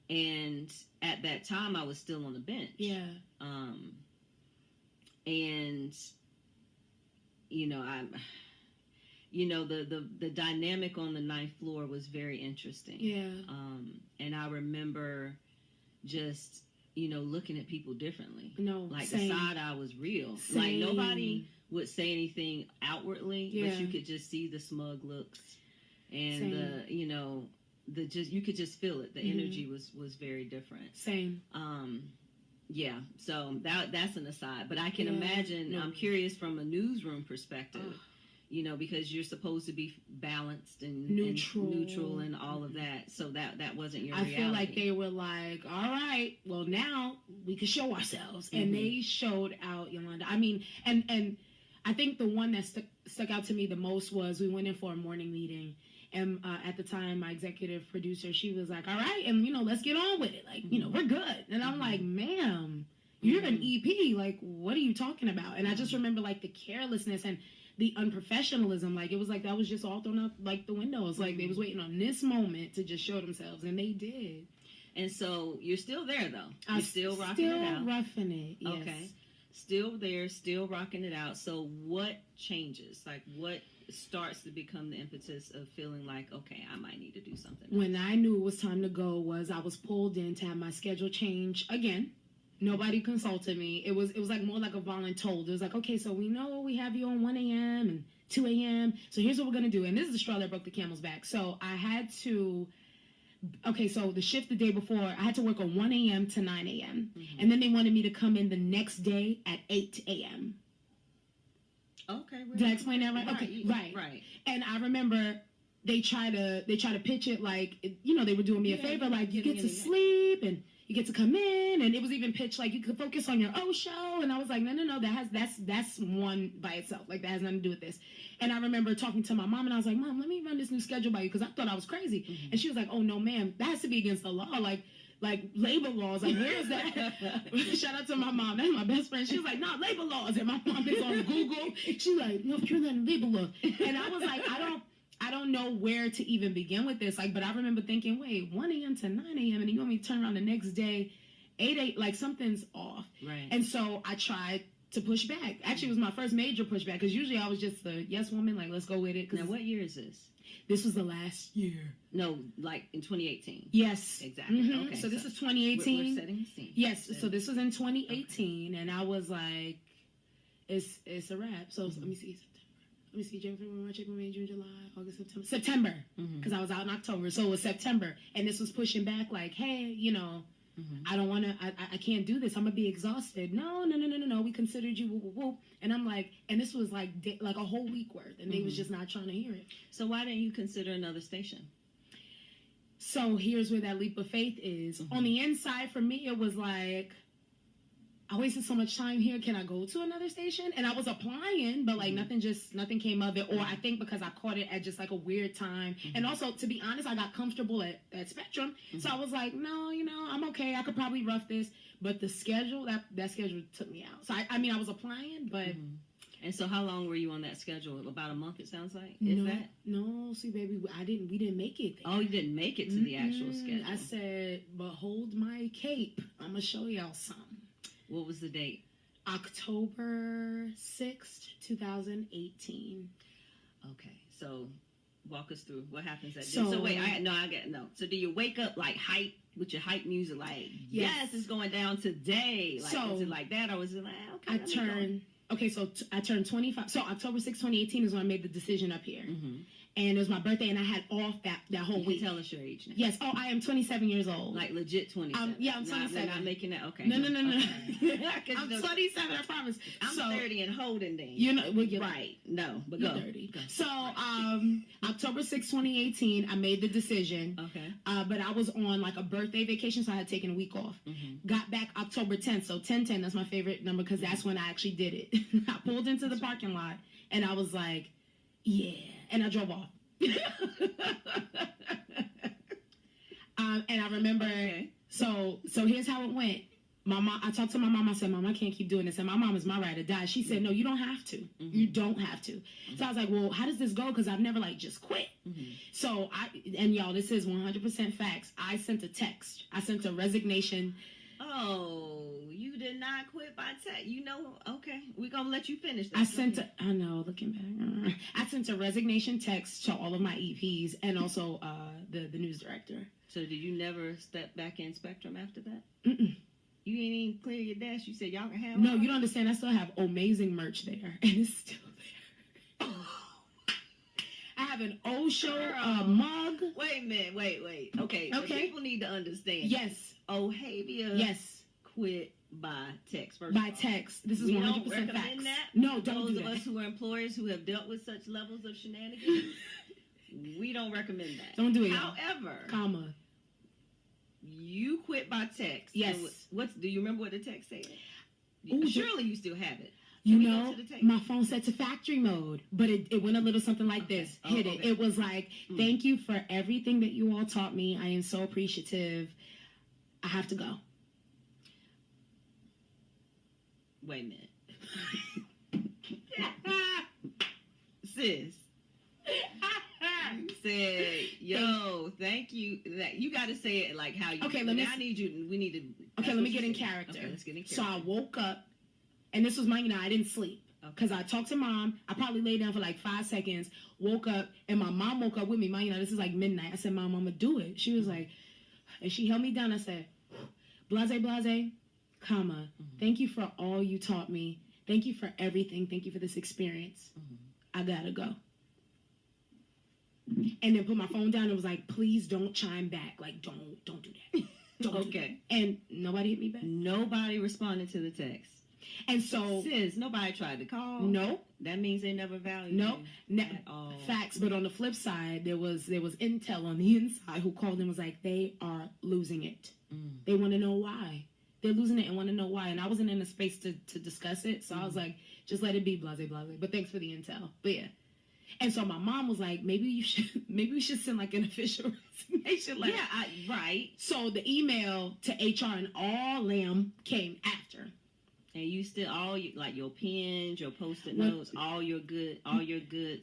And at that time, I was still on the bench. Yeah. And the dynamic on the ninth floor was very interesting. Yeah. And I remember just looking at people differently. No, like same. The side eye was real. Same. Like nobody would say anything outwardly, but you could just see the smug looks and you could just feel it. The energy was very different. Same. Yeah. So that's an aside, but I can imagine. No. I'm curious from a newsroom perspective. because you're supposed to be balanced and neutral and all of that. So that wasn't your reality. I feel like they were like, all right, well, now we can show ourselves. And they showed out, Yolanda. I mean, and I think the one that stuck out to me the most was we went in for a morning meeting. And at the time, my executive producer, she was like, all right, and, let's get on with it. Like, we're good. And I'm like, ma'am, you're an EP. Like, what are you talking about? And I just remember, like, the carelessness and the unprofessionalism. Like, it was like that was just all thrown out, like, the window. It's like they was waiting on this moment to just show themselves, and they did. And so you're still there, though. You're still rocking it out. Still roughing it, yes. Okay. Still there, still rocking it out. So what changes? Like, what starts to become the impetus of feeling like, okay, I might need to do something else? When I knew it was time to go was I was pulled in to have my schedule change again. Nobody consulted me. It was like more like a voluntold. It was like, okay, so we know we have you on 1 a.m. and 2 a.m. So here's what we're going to do. And this is the straw that broke the camel's back. So I had to, so the shift the day before, I had to work on 1 a.m. to 9 a.m. And then they wanted me to come in the next day at 8 a.m. Okay. Really? Did I explain that right? Okay, right. And I remember they try to pitch it like, they were doing me a favor, like you get to sleep and you get to come in, and it was even pitched like you could focus on your own show. And I was like, no, that's one by itself. Like that has nothing to do with this. And I remember talking to my mom, and I was like, Mom, let me run this new schedule by you because I thought I was crazy. And she was like, oh no, ma'am, that has to be against the law. Like labor laws, like where is that? Shout out to my mom, that's my best friend. She was like, no, labor laws. And my mom is on Google. She's like, North Carolina labor law. And I was like, I don't know where to even begin with this. Like, but I remember thinking, wait, 1 a.m. to 9 a.m. and you want me to turn around the next day, 8 a.m. Like something's off. Right. And so I tried to push back. Actually, it was my first major pushback because usually I was just the yes woman, like let's go with it. Now, what year is this? This was the last year. No, like in 2018. Yes. Exactly. Okay. So this is 2018. We're setting the scene. Yes. So this was in 2018, and I was like, it's a wrap. So let me see. Let me see, January, March, April, May, June, July, August, September. Because I was out in October. So it was September. And this was pushing back like, hey, I don't want to, I can't do this. I'm going to be exhausted. No. We considered you, whoop, whoop, whoop. And I'm like, and this was like a whole week worth. And they was just not trying to hear it. So why didn't you consider another station? So here's where that leap of faith is. On the inside, for me, it was like, I wasted so much time here. Can I go to another station? And I was applying, but like nothing came of it. Or I think because I caught it at just like a weird time. And also, to be honest, I got comfortable at Spectrum. So I was like, no, I'm okay. I could probably rough this. But the schedule, that schedule took me out. So I was applying, but. And so how long were you on that schedule? About a month, it sounds like? No, see, baby, we didn't make it there. Oh, you didn't make it to the actual schedule. I said, but hold my cape. I'm going to show y'all something. What was the date? October 6th, 2018. Okay, so walk us through what happens that day. So wait, So do you wake up like hype with your hype music, like yes, it's going down today? Like, is it like that, or was it like okay? I turned 25. So October 6th, 2018 is when I made the decision up here. And it was my birthday, and I had off that whole week. Tell us your age now. Yes. Oh, I am 27 years old. Like legit 27. Yeah, I'm 27. Not making that. Okay. No. Okay. I'm 27. I promise. I'm 30 and holding then. You're right. No, but go. 30. Go. So October 6, 2018, I made the decision. Okay. But I was on like a birthday vacation, so I had taken a week off. Got back October 10th. So 10/10, that's my favorite number because that's when I actually did it. I pulled into the parking lot, and I was like, yeah. And I drove off. And I remember, so here's how it went. I talked to my mom. I said, Mom, I can't keep doing this. And my mom is my ride or die. She said, no, you don't have to. You don't have to. So I was like, well, how does this go? Because I've never just quit. So and y'all, this is 100% facts. I sent a text. I sent a resignation. Oh, you did not quit by text. Okay, we're going to let you finish that. I know, looking back. I sent a resignation text to all of my EPs and also the news director. So did you never step back in Spectrum after that? Mm-mm. You ain't even clear your desk. You said y'all can have No, you don't understand. I still have amazing merch there. And it's still there. I have an Osho mug. Wait a minute. Wait. Okay. So people need to understand. Yes. Ohavia. Yes. Quit by text. First by text. This is 100% don't recommend facts. that. No, don't do that. Those of us who are employers who have dealt with such levels of shenanigans, we don't recommend that. Don't do it. However, comma, you quit by text. Yes. Do you remember what the text said? Ooh, surely you still have it. You know, my phone set to factory mode, but it went a little something like this. Hit it. It was like, thank you for everything that you all taught me. I am so appreciative. I have to go. Wait a minute. Sis. You said, yo, thank you. That you got to say it like how you. Okay, we need to. Okay, let me get in character. Okay, let's get in character. So I woke up, and this was my, I didn't sleep. Because I talked to mom. I probably lay down for like 5 seconds, woke up, and my mom woke up with me. This is like midnight. I said, Mom, I'm going to do it. She was like, and she held me down. I said, blase, blase, comma. Thank you for all you taught me. Thank you for everything. Thank you for this experience. I got to go. And then put my phone down and was like, please don't chime back. Like, don't do that. Don't do that. And nobody hit me back. Nobody responded to the text. And so, sis, nobody tried to call. No. That means they never valued you at all. Facts. But on the flip side, there was intel on the inside who called and was like, they are losing it. They want to know why. They're losing it and want to know why. And I wasn't in a space to discuss it. So I was like, just let it be, blase, blase. But thanks for the intel. But yeah. And so my mom was like, maybe we should send like an official resignation letter. Yeah, right. So the email to HR and all them came after. And you still your pens, your post-it notes, all your good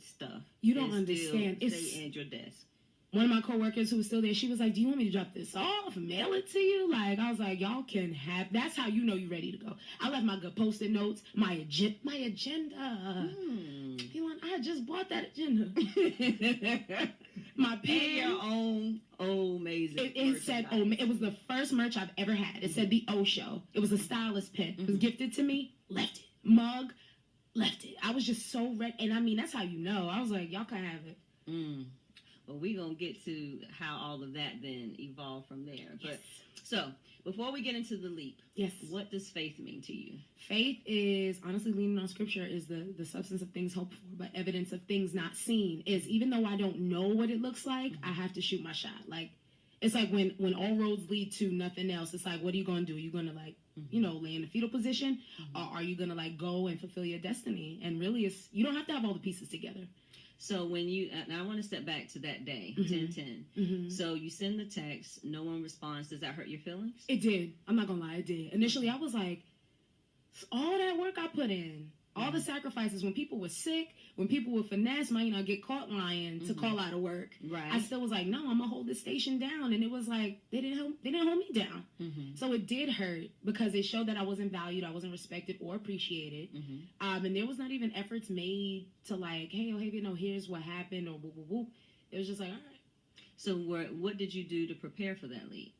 stuff. You don't understand. It's at your desk. One of my coworkers who was still there, she was like, do you want me to drop this off, mail it to you? Like, I was like, y'all can have, that's how you know you're ready to go. I left my good post-it notes, my agenda. I just bought that agenda. My pen. And your own amazing. It said, it was the first merch I've ever had. It said the O Show. It was a stylist pen. It was gifted to me, left it. Mug, left it. I was just so ready. And that's how you know. I was like, y'all can have it. Well, we're going to get to how all of that then evolved from there. Yes. But so, before we get into the leap, yes, what does faith mean to you? Faith is, honestly, leaning on scripture, is the substance of things hoped for, but evidence of things not seen. Is even though I don't know what it looks like, I have to shoot my shot. Like, it's like when all roads lead to nothing else, it's like, what are you going to do? Are you going to lay in the fetal position? Or are you going to go and fulfill your destiny? And really, you don't have to have all the pieces together. So when now I want to step back to that day, 10/10. So you send the text, no one responds. Does that hurt your feelings? It did. I'm not gonna lie, it did. Initially, I was like, all that work I put in, all the sacrifices, when people were sick, when people would finesse, get caught lying to call out of work. Right. I still was like, no, I'm gonna hold this station down, and it was like they didn't hold me down. So it did hurt because it showed that I wasn't valued, I wasn't respected or appreciated, and there was not even efforts made to like, hey, Ohavia, no, here's what happened, or whoop, whoop, whoop. It was just like, all right. So what did you do to prepare for that leap?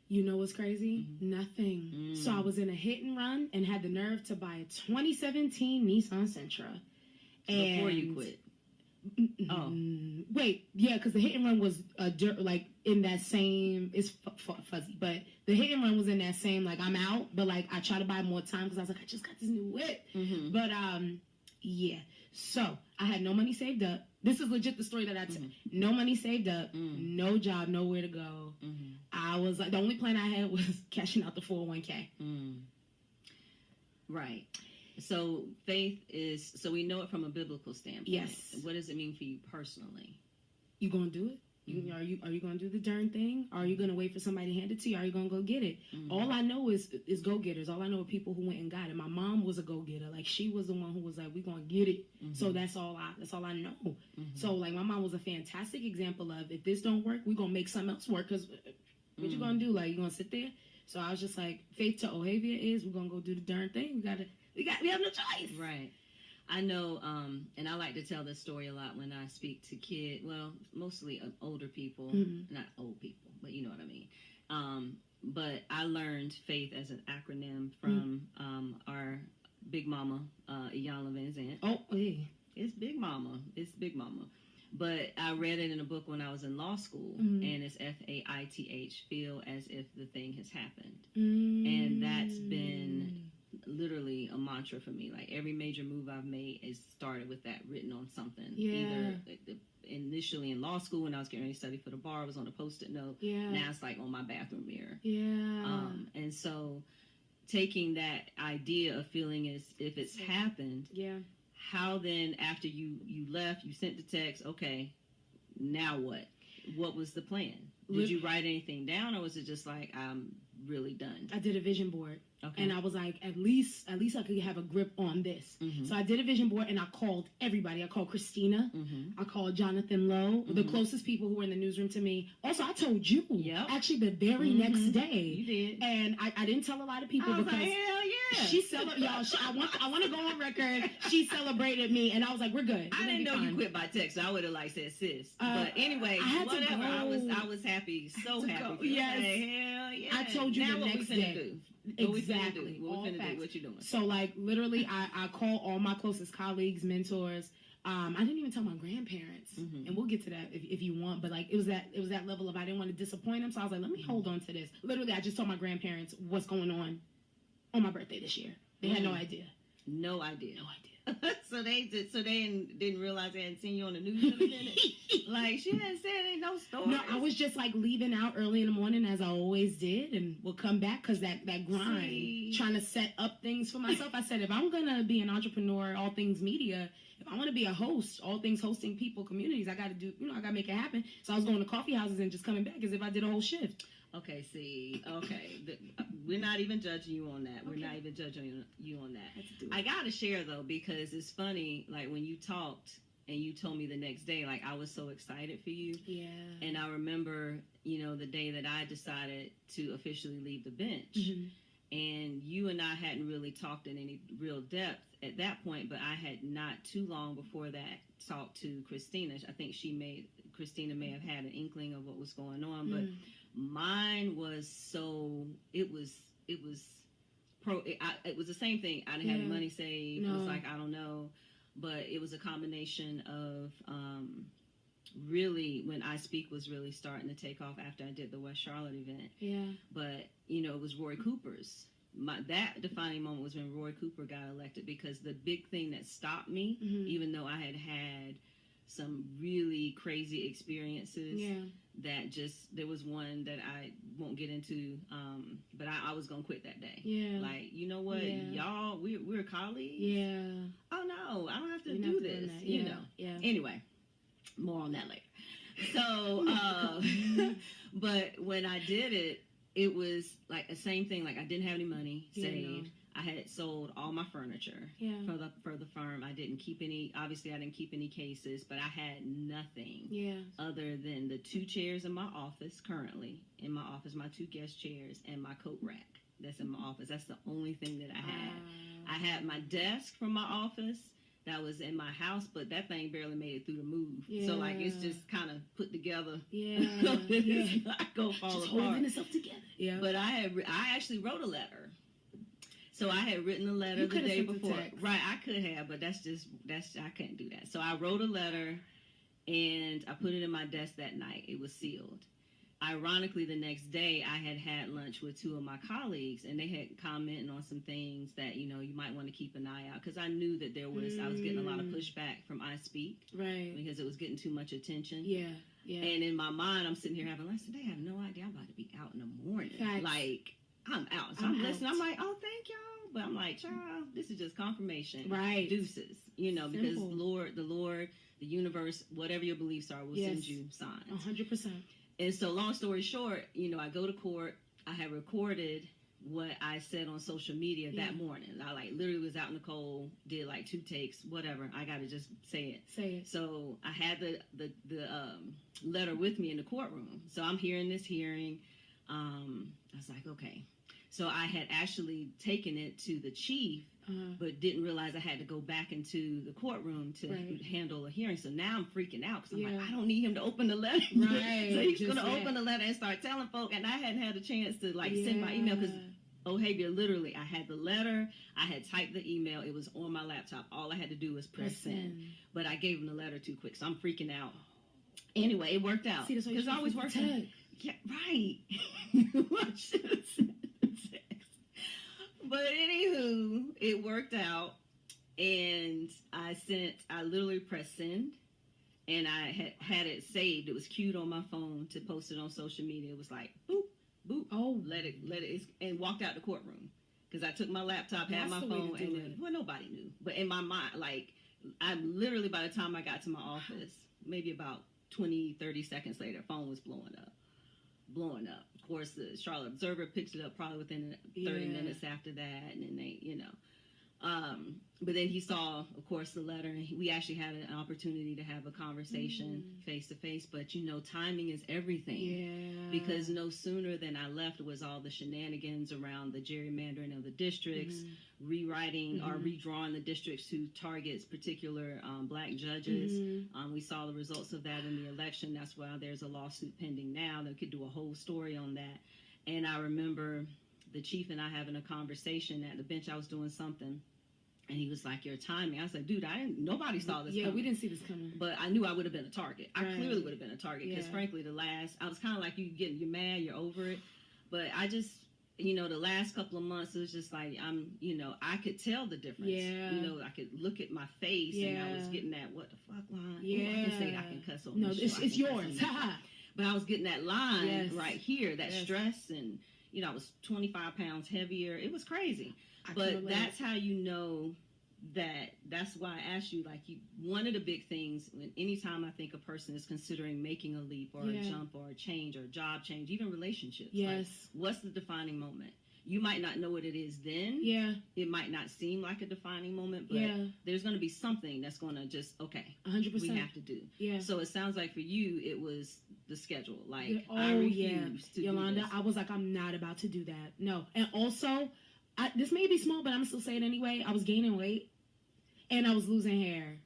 You know what's crazy? Nothing. So I was in a hit and run and had the nerve to buy a 2017 Nissan Sentra. Before you quit. Wait, yeah, because the hit and run was in that same, it's fuzzy, but the hit and run was in that same, I'm out, but I try to buy more time because I was like, I just got this new whip. But yeah, so I had no money saved up. This is legit the story that I tell. No money saved up, no job, nowhere to go. I was like, the only plan I had was cashing out the 401k. Right. So faith is, so we know it from a biblical standpoint. Yes. What does it mean for you personally? You gonna do it? Are you gonna do the darn thing? Or are you gonna wait for somebody to hand it to you? Or are you gonna go get it? All I know is go-getters. All I know are people who went and got it. My mom was a go-getter. She was the one who was like, we gonna get it. So that's all I know. So my mom was a fantastic example of, if this don't work, we gonna make something else work. Because what you gonna do? You gonna sit there? So I was just like, faith to Ohavia is, we're gonna go do the darn thing. We have no choice. Right. I know, and I like to tell this story a lot when I speak to kids, well, mostly older people, not old people, but you know what I mean. But I learned faith as an acronym from our Big Mama, Iyanla Van Zandt. Oh, hey. It's Big Mama. It's Big Mama. But I read it in a book when I was in law school, and it's FAITH, feel as if the thing has happened. And that's been literally a mantra for me. Like every major move I've made is started with that written on something. Either initially in law school when I was getting ready to study for the bar, it was on a Post-it note. Now it's like on my bathroom mirror. And so taking that idea of feeling as if it's happened, how then after you left, you sent the text, okay, now what? What was the plan? Did you write anything down, or was it just like, I'm really done? I did a vision board. Okay. And I was like, at least I could have a grip on this. So I did a vision board, and I called everybody. I called Christina. I called Jonathan Lowe, the closest people who were in the newsroom to me. Also, I told you. Actually, the very next day. You did. And I didn't tell a lot of people because like, hell yeah. She celebrated, y'all. I want to go on record. She celebrated me, and I was like, we're good. I didn't know you quit by text. So I would have like said sis. But anyway, whatever. I was happy, so happy. Yes. Like, hell yeah. I told you now the next day. Exactly. What we finna do? What you doing? So like literally, I call all my closest colleagues, mentors. I didn't even tell my grandparents, and we'll get to that if you want. But like it was that level of I didn't want to disappoint them, so I was like, let me hold on to this. Literally, I just told my grandparents what's going on my birthday this year. They had no idea. No idea. So they didn't realize they hadn't seen you on the news in a minute. Like she hadn't said ain't no story. No, I was just like leaving out early in the morning as I always did, and we'll come back because that grind, trying to set up things for myself. I said if I'm gonna be an entrepreneur, all things media, if I want to be a host, all things hosting people, communities, I got to do, I got to make it happen. So I was going to coffee houses and just coming back as if I did a whole shift. Okay, we're not even judging you on that. We're not even judging you on that. I got to share, though, because it's funny, like, when you talked and you told me the next day, like, I was so excited for you. Yeah. And I remember, the day that I decided to officially leave the bench. And you and I hadn't really talked in any real depth at that point, but I had not too long before that talked to Christina. I think Christina may have had an inkling of what was going on, but mine was it was the same thing. I didn't have money saved. It was like, I don't know, but it was a combination of really when I Speak was really starting to take off after I did the West Charlotte event. But it was Roy Cooper's. That defining moment was when Roy Cooper got elected, because the big thing that stopped me, even though I had some really crazy experiences, that there was one that I won't get into, but I was gonna quit that day. Like, you know what, y'all, we're colleagues. Oh no, I don't have to do this. Anyway, more on that later. So but when I did it, it was like the same thing. Like I didn't have any money saved. I had sold all my furniture for the firm. I didn't keep any. Obviously, I didn't keep any cases, but I had nothing other than the 2 chairs in my office currently. In my office, my 2 guest chairs and my coat rack that's in my office. That's the only thing that I had. I had my desk from my office that was in my house, but that thing barely made it through the move. So like it's just kind of put together. It's not gonna fall apart. Holding itself together. But I actually wrote a letter. So I had written a letter the day before. Right, I could have, but I couldn't do that. So I wrote a letter and I put it in my desk that night. It was sealed. Ironically, the next day I had lunch with 2 of my colleagues, and they had commented on some things that, you might want to keep an eye out, because I knew that I was getting a lot of pushback from I Speak. Right. Because it was getting too much attention. Yeah. And in my mind, I'm sitting here having lunch, and they have no idea I'm about to be out in the morning. Facts. Like, I'm out. So I'm listening. I'm like, oh, thank y'all. But I'm like, child, this is just confirmation. Right. Deuces. Because the Lord, the universe, whatever your beliefs are, will send you signs. 100%. And so long story short, I go to court. I had recorded what I said on social media that morning. I literally was out in the cold, did 2 takes, whatever. I got to just say it. So I had the letter with me in the courtroom. So I'm hearing this hearing. I was like, okay. So I had actually taken it to the chief, but didn't realize I had to go back into the courtroom to handle a hearing. So now I'm freaking out because I'm like, I don't need him to open the letter. Right. So he's going to open the letter and start telling folk. And I hadn't had a chance to send my email because Ohavia, literally, I had the letter, I had typed the email, it was on my laptop. All I had to do was press send. But I gave him the letter too quick, so I'm freaking out. Anyway, it worked out. Because I always work out. Yeah, right. I should have said text. But anywho, it worked out. And I literally pressed send. And I had it saved. It was queued on my phone to post it on social media. It was like, boop, boop. Oh. Let it, and walked out the courtroom. Because I took my laptop, had my phone, and well, nobody knew. But in my mind, like, I literally, by the time I got to my office, maybe about 20, 30 seconds later, phone was blowing up. Of course, the Charlotte Observer picked it up probably within 30 minutes after that. And then they, but then he saw, of course, the letter, and we actually had an opportunity to have a conversation face to face. But timing is everything. Yeah. Because no sooner than I left was all the shenanigans around the gerrymandering of the districts, rewriting or redrawing the districts to target particular black judges. We saw the results of that in the election. That's why there's a lawsuit pending now. They could do a whole story on that. And I remember the chief and I having a conversation at the bench. I was doing something. And he was like, your timing. I was like, dude, nobody saw this coming. Yeah, we didn't see this coming. But I knew I would have been a target. I clearly would have been a target. Because frankly, I was kind of like, you're mad, you're over it. But I just, the last couple of months, it was just like, I could tell the difference. Yeah. I could look at my face and I was getting that, what the fuck line? Yeah. I can say I can cuss on this show. It's yours. But I was getting that line right here, that stress. And, I was 25 pounds heavier. It was crazy. But that's how that's why I asked you, like, one of the big things, anytime I think a person is considering making a leap or a jump or a change or a job change, even relationships. Yes. Like, what's the defining moment? You might not know what it is then. Yeah. It might not seem like a defining moment, but there's going to be something that's going to just, 100%. We have to do. Yeah. So it sounds like for you, it was the schedule. Like, I refused to Yolanda, do this. I was like, I'm not about to do that. No. And also, this may be small, but I'm still saying it anyway. I was gaining weight, and I was losing hair.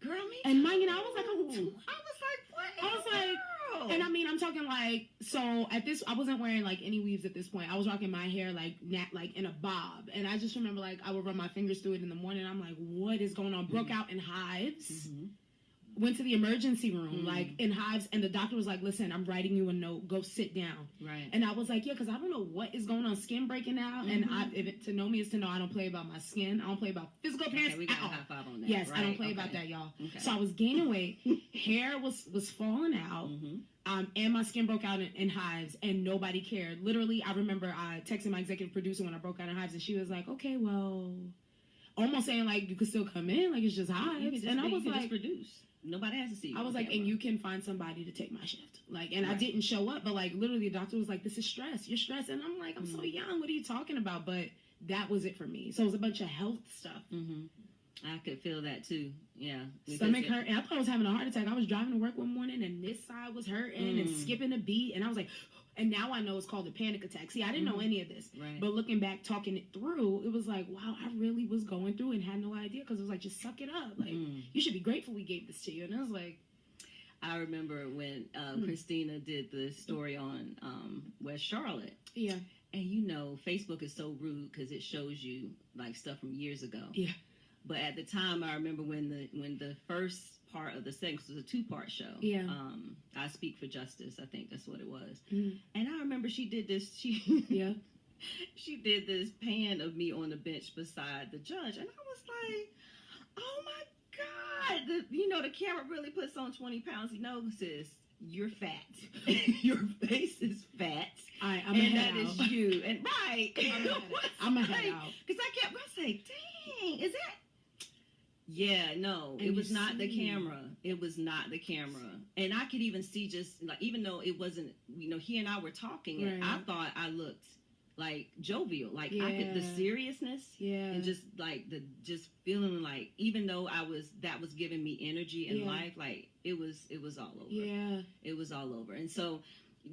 Girl, me too. And mind you, I was like, what? I was like, and I mean, I'm talking like, so at this, I wasn't wearing like any weaves at this point. I was rocking my hair like in a bob, and I just remember like I would run my fingers through it in the morning. I'm like, what is going on? Broke out in hives. Went to the emergency room, like in hives, and the doctor was like, listen, I'm writing you a note, go sit down. Right. And I was like, yeah, because I don't know what is going on, skin breaking out, and to know me is to know I don't play about my skin, I don't play about physical appearance. We got a high five on that. Yes, right? I don't play about that, y'all. Okay. So I was gaining weight, hair was falling out, and my skin broke out in hives, and nobody cared. Literally, I remember I texted my executive producer when I broke out in hives, and she was like, okay, well, almost saying like, you could still come in, like it's just hives. And I was like, produce. Nobody has to see you. I was like, and you can find somebody to take my shift. Like, and I didn't show up, but like literally the doctor was like, this is stress. You're stressed. And I'm like, I'm so young. What are you talking about? But that was it for me. So it was a bunch of health stuff. I could feel that too. Yeah. Stomach hurt. And I thought I was having a heart attack. I was driving to work one morning and this side was hurting and skipping a beat. And I was like, and now I know it's called a panic attack. See, I didn't know any of this. Right. But looking back, talking it through, it was like, wow, I really was going through and had no idea. Because it was like, just suck it up. Like, you should be grateful we gave this to you. And I was like, I remember when Christina did the story on West Charlotte. Yeah. And Facebook is so rude because it shows you like stuff from years ago. Yeah. But at the time, I remember when the first part of the segment was a 2-part show. Yeah. I Speak for Justice, I think that's what it was. And I remember she did this. She did this pan of me on the bench beside the judge, and I was like, oh my God, the camera really puts on 20 pounds. Sis, you're fat. Your face is fat. And that is you. And I'm a head out. Because I was like, dang, is that? Yeah, no, it was not the camera. It was not the camera. And I could even see just like, even though it wasn't, he and I were talking, and I thought I looked like jovial, like I could, the seriousness and just like just feeling like, even though that was giving me energy and life, like it was all over. Yeah. It was all over. And so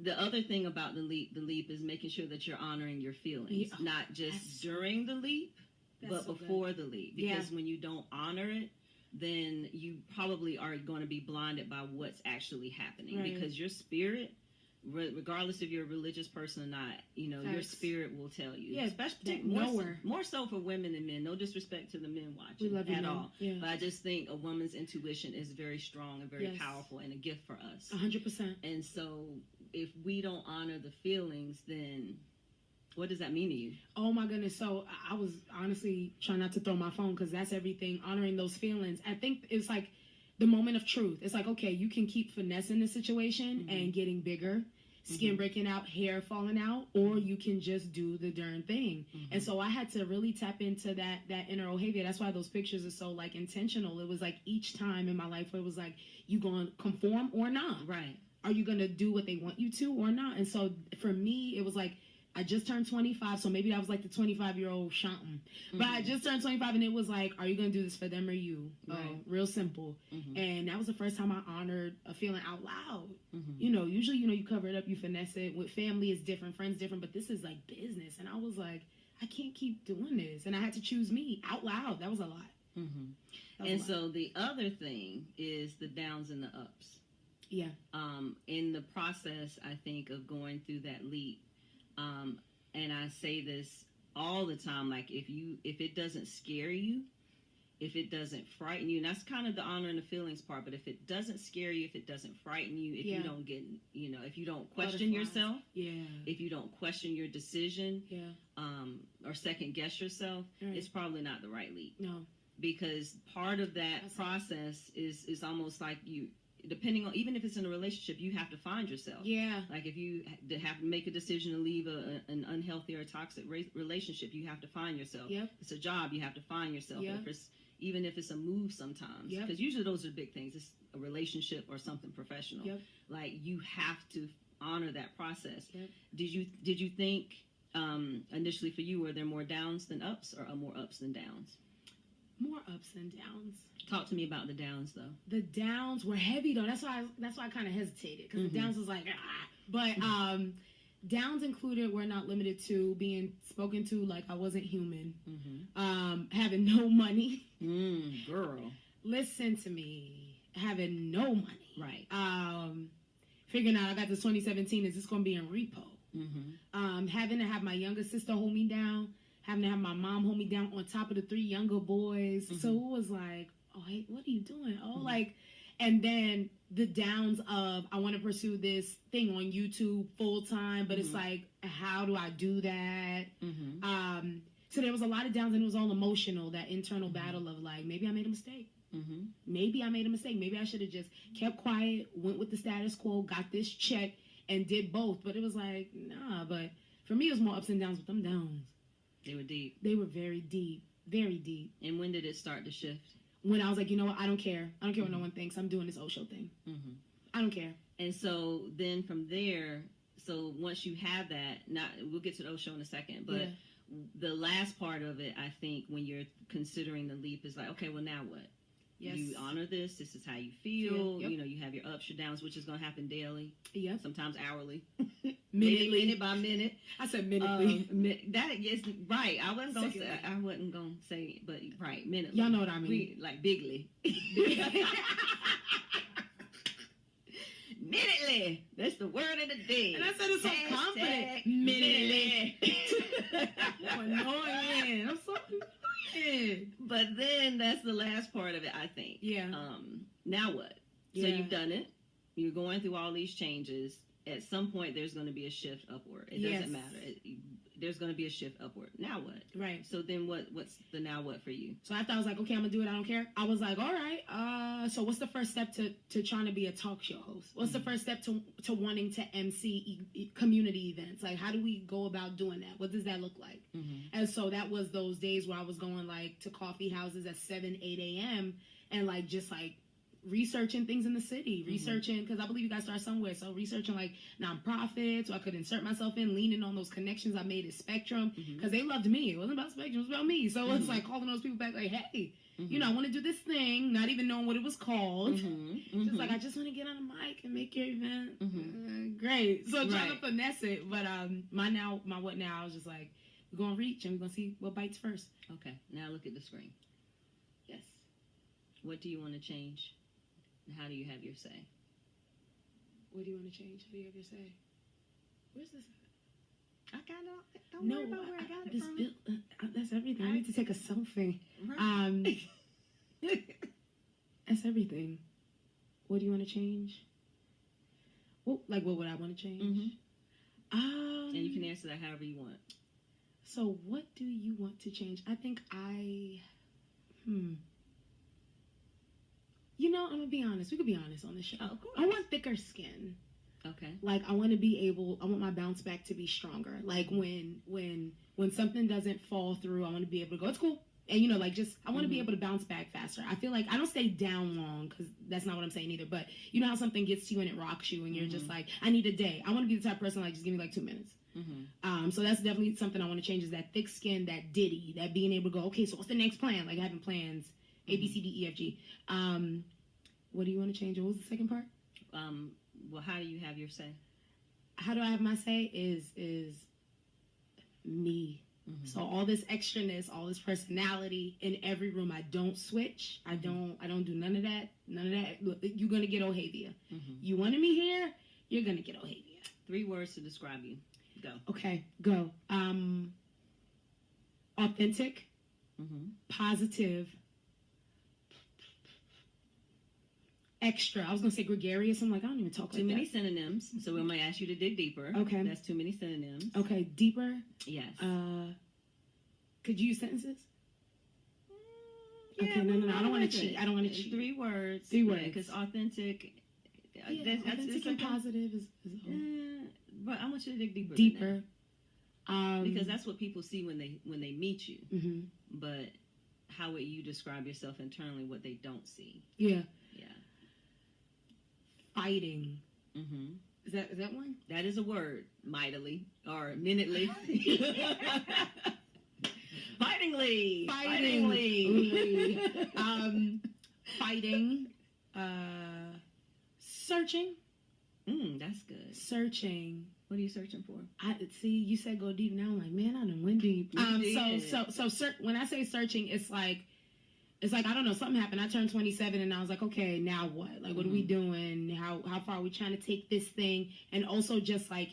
the other thing about the leap is making sure that you're honoring your feelings, not just during the leap, but before the leap. Because when you don't honor it, then you probably are going to be blinded by what's actually happening. Because your spirit, regardless if you're a religious person or not, you know, your spirit will tell you. Yeah, especially more so for women than men. No disrespect to the men watching at all. Yeah. But I just think a woman's intuition is very strong and very powerful and a gift for us. 100%. And so if we don't honor the feelings, then what does that mean to you? Oh my goodness. So I was honestly trying not to throw my phone because that's everything. Honoring those feelings. I think it's like the moment of truth. It's like, okay, you can keep finessing the situation and getting bigger, skin breaking out, hair falling out, or you can just do the darn thing. And so I had to really tap into that inner Ohavia. That's why those pictures are so like intentional. It was like each time in my life where it was like, you going to conform or not? Right. Are you going to do what they want you to or not? And so for me, it was like, I just turned 25, so maybe I was like the 25-year-old shouting. But I just turned 25, and it was like, are you going to do this for them or you? Right. Real simple. And that was the first time I honored a feeling out loud. You know, usually, you know, you cover it up, you finesse it. With family, it's different, friends different, but this is like business. And I was like, I can't keep doing this. And I had to choose me out loud. That was a lot. And so the other thing is the downs and the ups. Yeah. In the process, I think, of going through that leap, and I say this all the time, like if it doesn't scare you, if it doesn't frighten you, and that's kind of the honor and the feelings part, but if it doesn't scare you, if it doesn't frighten you, if you don't get, you know, if you don't question yourself, if you don't question your decision, or second guess yourself, it's probably not the right leap. No. Because part of that process is almost like you, depending on, even if it's in a relationship, you have to find yourself. Yeah. Like if you have to make a decision to leave an unhealthy or toxic relationship, you have to find yourself. Yep. It's a job, you have to find yourself. Yep. Even if it's a move sometimes. Because usually those are big things. It's a relationship or something professional. Yep. Like you have to honor that process. Yep. Did you think initially for you, were there more downs than ups, or more ups than downs? More ups than downs. Talk to me about the downs, though. The downs were heavy, though. That's why I kind of hesitated, because the downs was like, ah. But downs included were not limited to being spoken to like I wasn't human, having no money. Girl, listen to me, having no money. Right. Figuring out I got this 2017. Is this gonna be in repo? Having to have my younger sister hold me down. Having to have my mom hold me down on top of the 3 younger boys. So it was like, oh, hey, what are you doing? Oh, like, and then the downs of, I want to pursue this thing on YouTube full time, but it's like, how do I do that? So there was a lot of downs, and it was all emotional, that internal battle of like, maybe I made a mistake. Maybe I made a mistake. Maybe I should have just kept quiet, went with the status quo, got this check, and did both. But it was like, nah, but for me, it was more ups and downs with them downs. They were deep. They were very deep. Very deep. And when did it start to shift? When I was like, you know what? I don't care. I don't care what no one thinks. I'm doing this Osho thing. I don't care. And so then from there, so once you have that, we'll get to the Osho in a second, but the last part of it, I think, when you're considering the leap is like, okay, well, now what? Yes. You honor this. This is how you feel. You know, you have your ups, your downs, which is going to happen daily. Yep. Sometimes hourly. minute by minute. I said minutely. That is right. I wasn't going to say, but right, minutely. Y'all know what I mean. Like bigly. Minutely. That's the word of the day. And I said it so confident. Minutely. Annoying. I'm so annoying. But then that's the last part of it, I think. Yeah. Now what? So you've done it. You're going through all these changes. At some point, there's going to be a shift upward. It doesn't matter. There's going to be a shift upward. Now what? Right. So then what's the now what for you? So after I was like, okay, I'm going to do it. I don't care. I was like, all right. So what's the first step to trying to be a talk show host? What's the first step to wanting to MC community events? Like, how do we go about doing that? What does that look like? And so that was those days where I was going like to coffee houses at 7, 8 a.m. and like just like researching things in the city, researching, because I believe you guys start somewhere, so researching like nonprofits, so I could insert myself in, leaning on those connections I made at Spectrum, because they loved me. It wasn't about Spectrum, it was about me. So it's like calling those people back like, hey, you know, I want to do this thing, not even knowing what it was called. Just like, I just want to get on a mic and make your event. Great. So trying to finesse it, but my what now, I was just like, we're going to reach and we're going to see what bites first. Okay, now look at the screen. Yes. What do you want to change? How do you have your say? What do you want to change? How do you have your say? Where's this? I got it. Don't worry about where I got it from. That's everything. I need to take a selfie. Right. That's everything. What do you want to change? Well, like, what would I want to change? Mm-hmm. And you can answer that however you want. So, what do you want to change? I think You know, I'm going to be honest. We could be honest on this show. Oh, of course. I want thicker skin. Okay. Like, I want my bounce back to be stronger. Like, when something doesn't fall through, I want to be able to go, it's cool. And, you know, like, just, I want to be able to bounce back faster. I feel like I don't stay down long, because that's not what I'm saying either. But you know how something gets to you and it rocks you, and you're just like, I need a day. I want to be the type of person, like, just give me, like, 2 minutes. Mm-hmm. So that's definitely something I want to change, is that thick skin, that ditty, that being able to go, okay, so what's the next plan? Like, having plans, A, B, C, D, E, F, G. What do you want to change? What was the second part? Well, how do you have your say? How do I have my say is me. Mm-hmm. So all this extraness, all this personality in every room, I don't switch. I don't do none of that. None of that. You're gonna get Ohavia. Mm-hmm. You wanted me here, you're gonna get Ohavia. 3 words to describe you. Go. Okay, go. Authentic, positive, extra. I was gonna say gregarious. I'm like, I don't even talk like that. Too many synonyms. So we might ask you to dig deeper. Okay. That's too many synonyms. Okay, deeper. Yes. Could you use sentences? Yeah, okay, no. I don't want to cheat. 3 words. 3 words. Because authentic. Authentic and positive is but I want you to dig deeper. Deeper. Because that's what people see when they meet you. Mm-hmm. But how would you describe yourself internally? What they don't see. Yeah. Yeah. Fighting. Mm-hmm. Is that one? That is a word. Mightily or minutely. Fightingly. Fighting. Searching. That's good. Searching. What are you searching for? I see. You said go deep. Now I'm like, man, I done went deep. So when I say searching, it's like I don't know, something happened. I turned 27 and I was like, okay, now what? Like, what are we doing? How far are we trying to take this thing? And also just like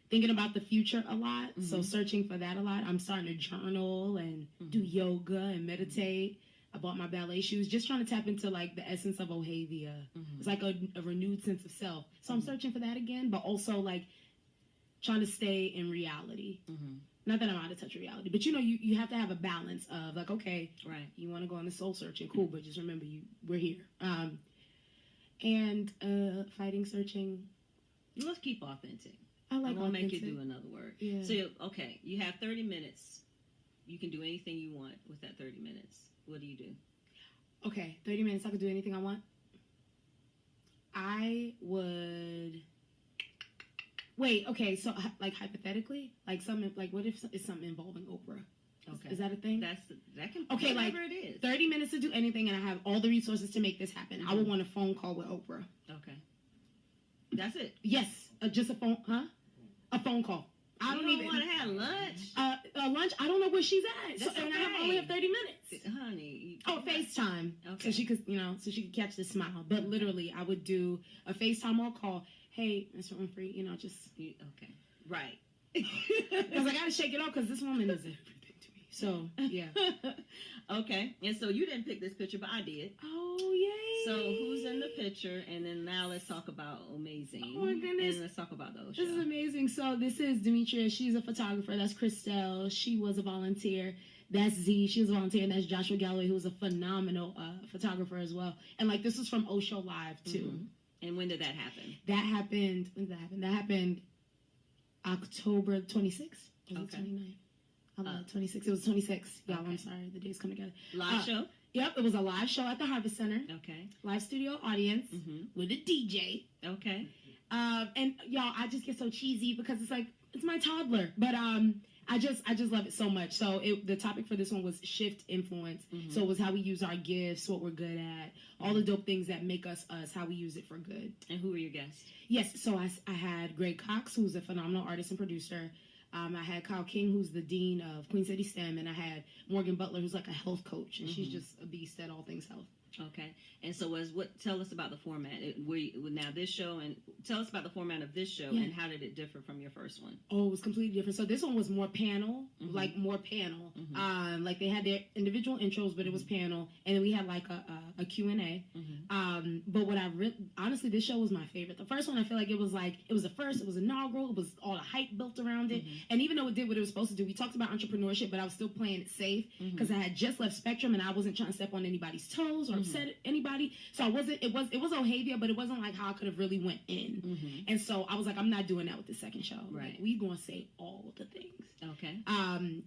thinking about the future a lot. So searching for that a lot. I'm starting to journal and do yoga and meditate. I bought my ballet shoes, just trying to tap into like the essence of Ohavia. It's like a renewed sense of self. So I'm searching for that again, but also like trying to stay in reality. Not that I'm out of touch with reality, but you know, you have to have a balance of like, okay, right, you want to go on the soul searching, cool, but just remember we're here. And fighting, searching. Let's keep authentic. I like I'll authentic. make you do another word. Yeah. So, okay, you have 30 minutes. You can do anything you want with that 30 minutes. What do you do? Okay, 30 minutes. I could do anything I want. I would... Wait, okay, so like hypothetically, like something, like what if it's something involving Oprah? Okay. Is that a thing? That can okay, whatever like it is. 30 minutes to do anything, and I have all the resources to make this happen. I would want a phone call with Oprah. Okay. That's it. Yes, just a phone, huh? A phone call. I don't even want to have lunch. Lunch. I don't know where she's at. That's and okay. I only have 30 minutes, honey. FaceTime. Okay. So she could catch the smile. But literally, I would do a FaceTime or call. Hey, Mr. Winfrey, just okay, right. Because I gotta shake it off because this woman is everything to me. So yeah. Okay, and so you didn't pick this picture, but I did. Oh yay! So who's in the picture? And then now let's talk about Amazing. Oh my goodness! And let's talk about those. This is amazing. So this is Demetria. She's a photographer. That's Christelle. She was a volunteer. That's Z. She was a volunteer. And that's Joshua Galloway, who was a phenomenal photographer as well. And like this was from Osho Live too. And when did that happen? That happened. When did that happen? That happened October 26th. Was it 29th? 26. It was 26. Y'all, okay. I'm sorry. The days come together. Live show? Yep. It was a live show at the Harvest Center. Okay. Live studio audience with a DJ. Okay. And y'all, I just get so cheesy because it's like, it's my toddler. But I just love it so much. So the topic for this one was shift influence. So it was how we use our gifts, what we're good at, all the dope things that make us us, how we use it for good. And who were your guests? Yes, so I had Greg Cox, who's a phenomenal artist and producer. I had Kyle King, who's the dean of Queen City STEM, and I had Morgan Butler, who's like a health coach, and she's just a beast at all things health. Okay. And so tell us about the format. Now this show, and tell us about the format of this show and how did it differ from your first one? Oh, it was completely different. So this one was more panel, like more panel. Like they had their individual intros, but it was panel. And then we had like a Q&A. But what honestly, this show was my favorite. The first one, I feel like it was the first, it was inaugural. It was all the hype built around it. And even though it did what it was supposed to do, we talked about entrepreneurship, but I was still playing it safe because I had just left Spectrum and I wasn't trying to step on anybody's toes or upset anybody. So it was Ohavia, but it wasn't like how I could have really went in. And so I was like, I'm not doing that with the second show. Right. Like, we gonna say all the things. Okay.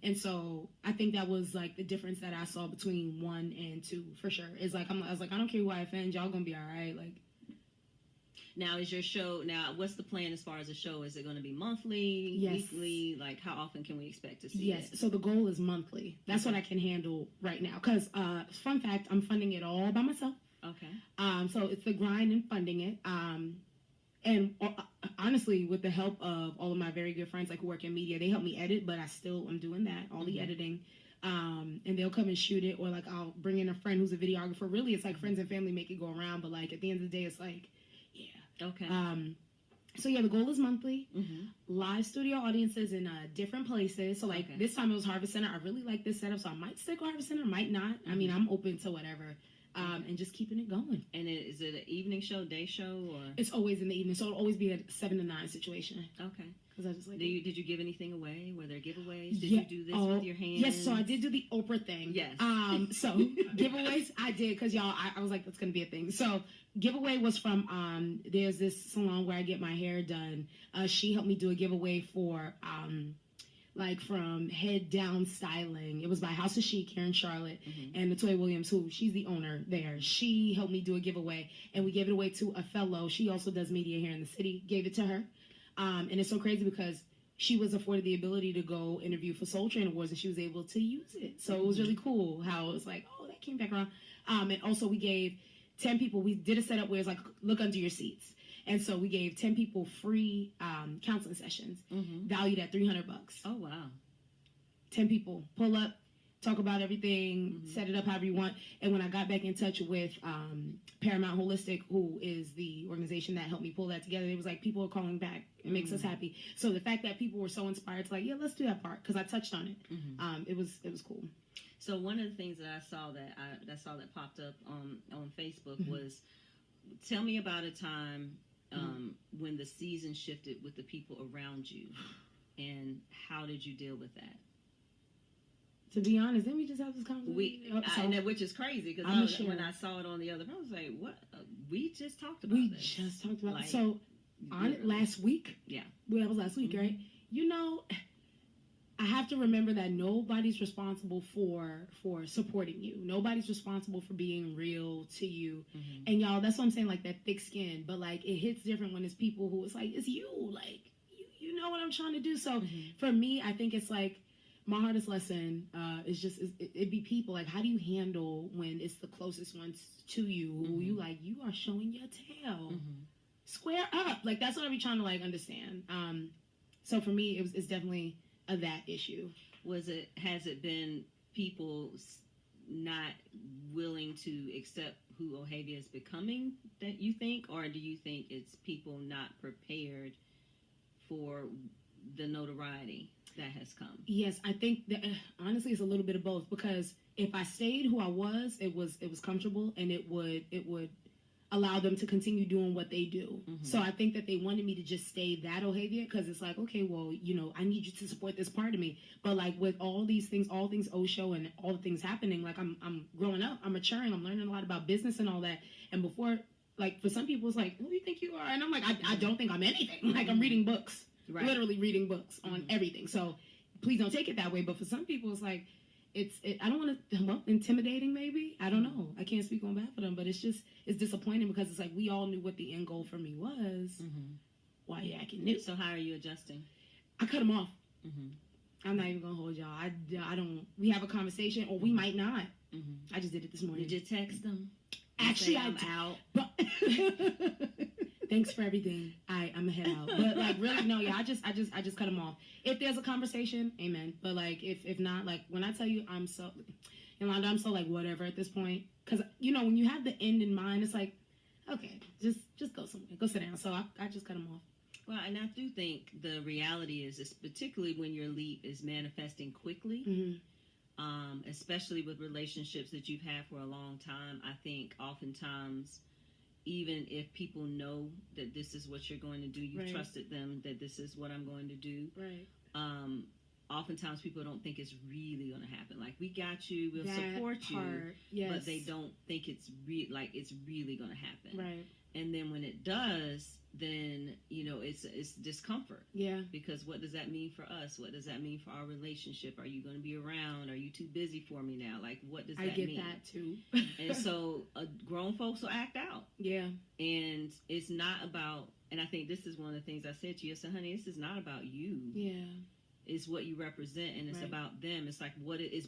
And so I think that was like the difference that I saw between 1 and 2 for sure. Is like I was like, I don't care who I offend, y'all gonna be all right. Like. Now, is your show, what's the plan as far as the show? Is it going to be monthly, weekly? Like, how often can we expect to see it? So the goal is monthly. That's what I can handle right now. Because, fun fact, I'm funding it all by myself. Okay. So it's the grind and funding it. And honestly, with the help of all of my very good friends, like, who work in media, they help me edit, but I'm doing that, all the editing. And they'll come and shoot it, or, like, I'll bring in a friend who's a videographer. Really, it's like friends and family make it go around, but, like, at the end of the day, it's like, yeah. Okay. So yeah, the goal is monthly. Live studio audiences in different places. So like this time it was Harvest Center. I really like this setup, so I might stick with Harvest Center, might not. I mean, I'm open to whatever. And just keeping it going. And is it an evening show, day show, or? It's always in the evening, so it'll always be a 7 to 9 situation. Okay. Because I just like. Did you give anything away? Were there giveaways? Did you do this with your hands? Yes, so I did do the Oprah thing. Yes. So giveaways I did because y'all, I was like, that's gonna be a thing. So giveaway was from there's this salon where I get my hair done. She helped me do a giveaway for like from head down styling. It was by House of Chic here in Charlotte. And Latoya Williams, she's the owner there, she helped me do a giveaway, and we gave it away to a fellow. She also does media here in the city. Gave it to her. And it's so crazy because she was afforded the ability to go interview for Soul Train Awards, and she was able to use it. So it was really cool how it was like, oh, that came back around. And also we gave 10 people, we did a setup where it's like, look under your seats. And so we gave 10 people free counseling sessions, valued at $300. Oh, wow. 10 people, pull up, talk about everything, set it up however you want. And when I got back in touch with Paramount Holistic, who is the organization that helped me pull that together, it was like, people are calling back. It makes us happy. So the fact that people were so inspired to like, yeah, let's do that part, because I touched on it. It was cool. So one of the things that I saw that popped up on Facebook was, tell me about a time when the season shifted with the people around you, and how did you deal with that? To be honest, didn't we just have this conversation? Which is crazy, because when I saw it on the other, I was like, "What? We just talked about this." We just talked about it. So, last week? Yeah. Well, that was last week, right? You know, I have to remember that nobody's responsible for supporting you. Nobody's responsible for being real to you. And y'all, that's what I'm saying, like that thick skin. But like, it hits different when it's people who it's like, it's you. Like, you know what I'm trying to do. So for me, I think it's like, my hardest lesson is just, it'd be people. Like, how do you handle when it's the closest ones to you who you like, you are showing your tail. Square up. Like, that's what I be trying to like understand. So for me, it's definitely that issue. Has it been people not willing to accept who Ohavia is becoming, that you think, or do you think it's people not prepared for the notoriety that has come? Yes, I think that honestly it's a little bit of both, because if I stayed who I was, it was comfortable, and it would allow them to continue doing what they do. So I think that they wanted me to just stay that Ohavia, because it's like, okay, well, you know, I need you to support this part of me. But like with all these things, all things Osho and all the things happening, like I'm growing up, I'm maturing, I'm learning a lot about business and all that. And before, like for some people, it's like, who do you think you are? And I'm like, I don't think I'm anything. Like I'm reading books, literally reading books on everything. So please don't take it that way. But for some people, it's like, I don't want to, intimidating maybe. I don't know. I can't speak on behalf of them, but it's disappointing, because it's like, we all knew what the end goal for me was. Why you acting new? So how are you adjusting? I cut them off. I'm not even gonna hold y'all. I don't. We have a conversation, or we might not. I just did it this morning. Did you text them? Actually, I'm out. But thanks for everything. I'm a head out. But like, really, no, yeah. I just cut them off. If there's a conversation, amen. But like, if not, like when I tell you, I'm so. And I'm so like, whatever at this point. Because, when you have the end in mind, it's like, okay, just go somewhere. Go sit down. So I just cut him off. Well, and I do think the reality is particularly when your leap is manifesting quickly, especially with relationships that you've had for a long time. I think oftentimes, even if people know that this is what you're going to do, you've trusted them that this is what I'm going to do. Right. Oftentimes people don't think it's really going to happen. Like, we got you, we'll support you, yes. But they don't think it's really going to happen. Right. And then when it does, then it's discomfort. Yeah. Because what does that mean for us? What does that mean for our relationship? Are you going to be around? Are you too busy for me now? Like, what does that mean? I get that too. And so grown folks will act out. Yeah. And it's not about. And I think this is one of the things I said to you. I said, honey, this is not about you. Yeah. It's what you represent, and it's about them. It's like what it is,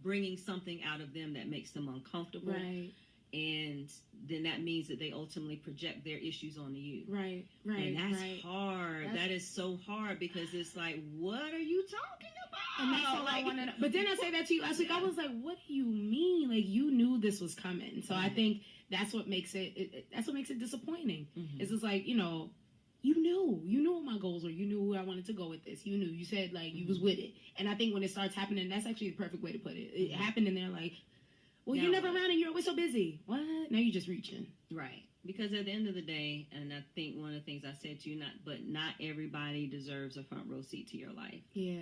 bringing something out of them that makes them uncomfortable. Right. And then that means that they ultimately project their issues onto you. Right. And that's hard. That is so hard, because it's like, what are you talking about? And that's all I want to know. But then I say that to you last week. I was like, what do you mean? Like, you knew this was coming. So I think that's what makes it disappointing. Mm-hmm. It's just like, you knew what my goals were. You knew where I wanted to go with this. You knew. You said, like, you was with it. And I think when it starts happening, that's actually the perfect way to put it. It happened, and they're like, well, you're never around and you're always so busy. What? Now you're just reaching. Right. Because at the end of the day, and I think one of the things I said to you, not everybody deserves a front row seat to your life. Yeah.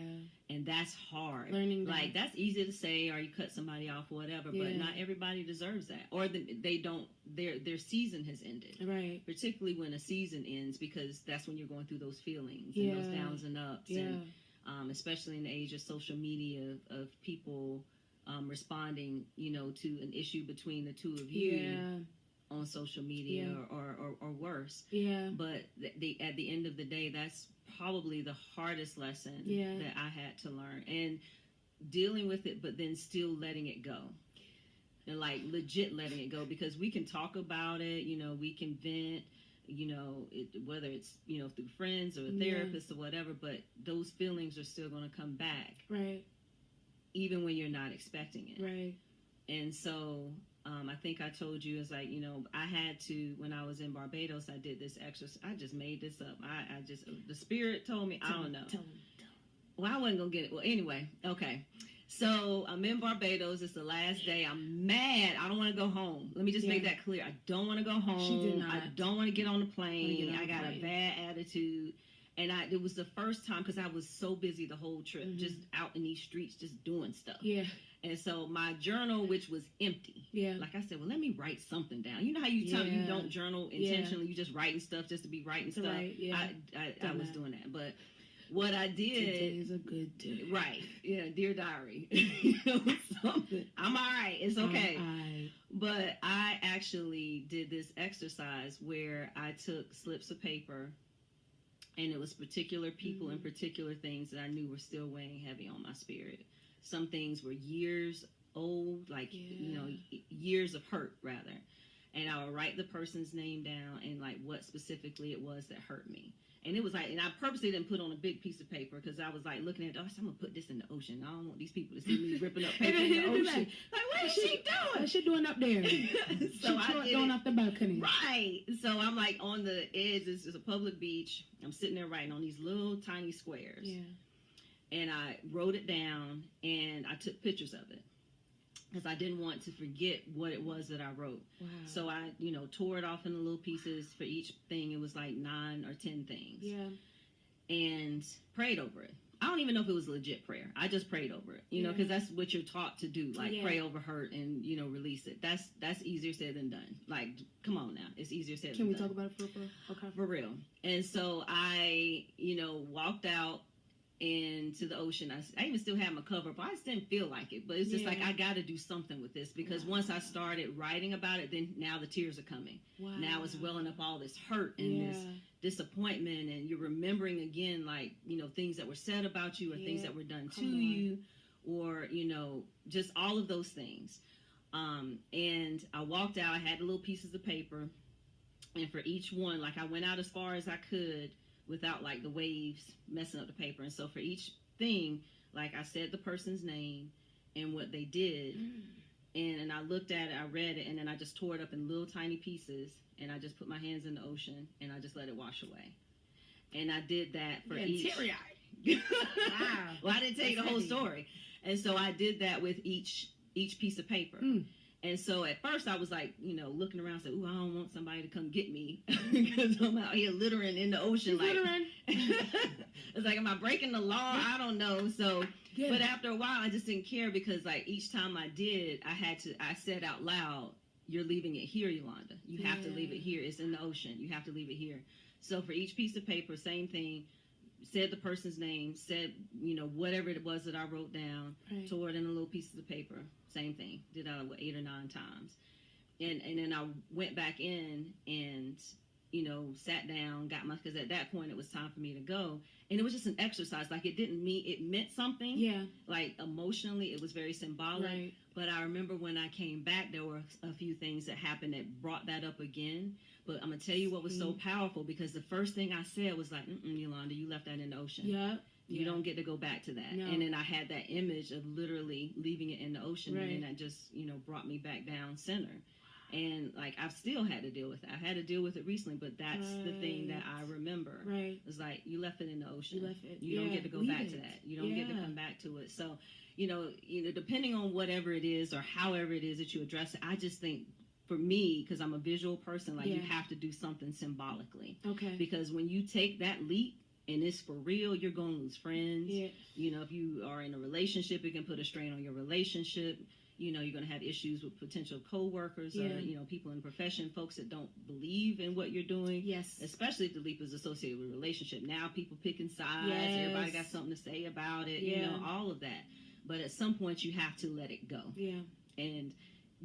And that's hard. Learning that. Like, that's easy to say, or you cut somebody off or whatever, but not everybody deserves that. Or they don't, their season has ended. Right. Particularly when a season ends, because that's when you're going through those feelings and those downs and ups. Yeah. And especially in the age of social media, of people responding, to an issue between the two of you on social media or worse. Yeah. But at the end of the day, that's probably the hardest lesson that I had to learn, and dealing with it, but then still letting it go, and like legit letting it go, because we can talk about it, we can vent, whether it's, through friends or a therapist or whatever, but those feelings are still going to come back. Right. Even when you're not expecting it. Right. And so I think I told you, it's like, I had to, when I was in Barbados, I did this exercise. I just made this up. I just, the Spirit told me, I don't know. Tell him. Well, I wasn't going to get it. Well, anyway, okay. So I'm in Barbados. It's the last day. I'm mad. I don't want to go home. Let me just make that clear. I don't want to go home. She did not. I don't want to get on the plane. I got a bad attitude. And it was the first time, because I was so busy the whole trip, just out in these streets, just doing stuff. Yeah. And so my journal, which was empty. Yeah. Like I said, well, let me write something down. You know how you tell you don't journal intentionally, you just writing stuff just to be writing stuff. Right. Yeah. I was doing that. But what I did. Today is a good day. Right. Yeah. Dear diary. Something. I'm all right. It's okay. But I actually did this exercise where I took slips of paper, and it was particular people and particular things that I knew were still weighing heavy on my spirit. Some things were years old, like, years of hurt, rather. And I would write the person's name down and, like, what specifically it was that hurt me. And it was like, and I purposely didn't put on a big piece of paper, because I was like looking at, I'm going to put this in the ocean. I don't want these people to see me ripping up paper in the ocean. Like, what is she doing? What's she doing up there? So I did going off the balcony. Right. So I'm like on the edge. This is a public beach. I'm sitting there writing on these little tiny squares. Yeah. And I wrote it down, and I took pictures of it, because I didn't want to forget what it was that I wrote. Wow. So I, tore it off into little pieces. For each thing, it was like 9 or 10 things. Yeah. And prayed over it. I don't even know if it was a legit prayer. I just prayed over it, because that's what you're taught to do, like pray over hurt and, release it. That's easier said than done. Like, come on now. It's easier said than done. Can we talk about it for real? Okay. For real. And so I, walked out into the ocean. I even still had my cover, but I just didn't feel like it. But it's just like, I got to do something with this, because once I started writing about it, then now the tears are coming. Wow. Now it's welling up all this hurt and this disappointment, and you're remembering again, like, things that were said about you, or things that were done to you, or, just all of those things. And I walked out. I had the little pieces of paper, and for each one, like, I went out as far as I could without, like, the waves messing up the paper. And so for each thing, like, I said the person's name, in what they did. And I looked at it, I read it, and then I just tore it up in little tiny pieces, and I just put my hands in the ocean, and I just let it wash away. And I did that for each. Wow. Well, I didn't tell you the whole story. And so I did that with each piece of paper. And so at first I was like, looking around, saying, "Ooh, I don't want somebody to come get me because I'm out here littering in the ocean." Littering. It's like, am I breaking the law? I don't know. So, but after a while, I just didn't care because like each time I did, I said out loud, "You're leaving it here, Yolanda. You have to leave it here. It's in the ocean. You have to leave it here." So for each piece of paper, same thing. Said the person's name, said, whatever it was that I wrote down, tore it in a little pieces of paper. Same thing. Did that 8 or 9 times. And then I went back in and, sat down, because at that point it was time for me to go. And it was just an exercise. Like it meant something. Yeah. Like emotionally, it was very symbolic. Right. But I remember when I came back, there were a few things that happened that brought that up again. But I'm going to tell you what was so powerful, because the first thing I said was like, Yolanda, you left that in the ocean. Yeah. You don't get to go back to that. No. And then I had that image of literally leaving it in the ocean. Right. And that just, brought me back down center. And like, I've still had to deal with it. I had to deal with it recently, but that's the thing that I remember. Right. It's like, you left it in the ocean. You left it. You don't get to go back to that. You don't get to come back to it. So, depending on whatever it is or however it is that you address it, I just think, for me, because I'm a visual person, like you have to do something symbolically. Okay. Because when you take that leap and it's for real, you're going to lose friends. Yeah. If you are in a relationship, it can put a strain on your relationship. You're going to have issues with potential co-workers or, people in the profession, folks that don't believe in what you're doing. Yes. Especially if the leap is associated with a relationship. Now people picking sides. Yes. Everybody got something to say about it. Yeah. All of that. But at some point you have to let it go. Yeah. And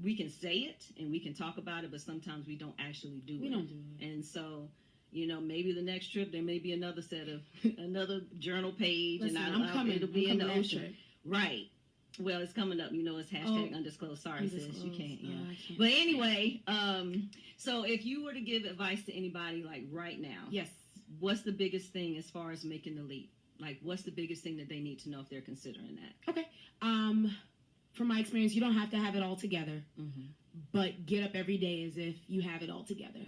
we can say it and we can talk about it, but sometimes we don't actually do it. We don't do it. And so, maybe the next trip there may be another set of another journal page. Listen, and I'm coming. It'll be in the ocean. Right. Well, it's coming up. It's hashtag undisclosed. Sorry, sis, you can't. Yeah. I can't. But anyway, so if you were to give advice to anybody like right now, yes, what's the biggest thing as far as making the leap? Like, what's the biggest thing that they need to know if they're considering that? Okay. From my experience, you don't have to have it all together, but get up every day as if you have it all together.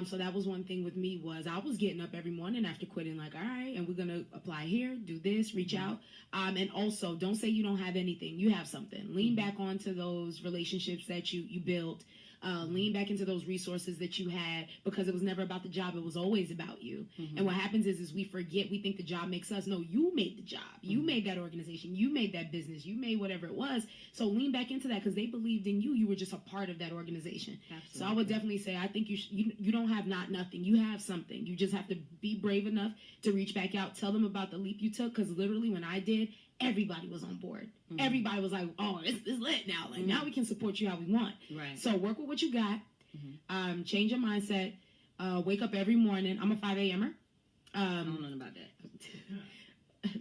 So that was one thing with me was I was getting up every morning after quitting, like, all right, and we're going to apply here, do this, reach out. And also don't say you don't have anything. You have something. Lean back onto those relationships that you built. Lean back into those resources that you had, because it was never about the job. It was always about you. And what happens is we forget, we think the job makes us. No, you made the job. You made that organization. You made that business. You made whatever it was. So lean back into that, because they believed in you. You were just a part of that organization. Absolutely. So I would definitely say, I think you don't have nothing. You have something. You just have to be brave enough to reach back out. Tell them about the leap you took, because literally when I did, everybody was on board. Everybody was like, oh, it's lit now. Like, now we can support you how we want. Right. So work with what you got. Change your mindset. Wake up every morning. I'm a 5 a.m.er. I don't know about that.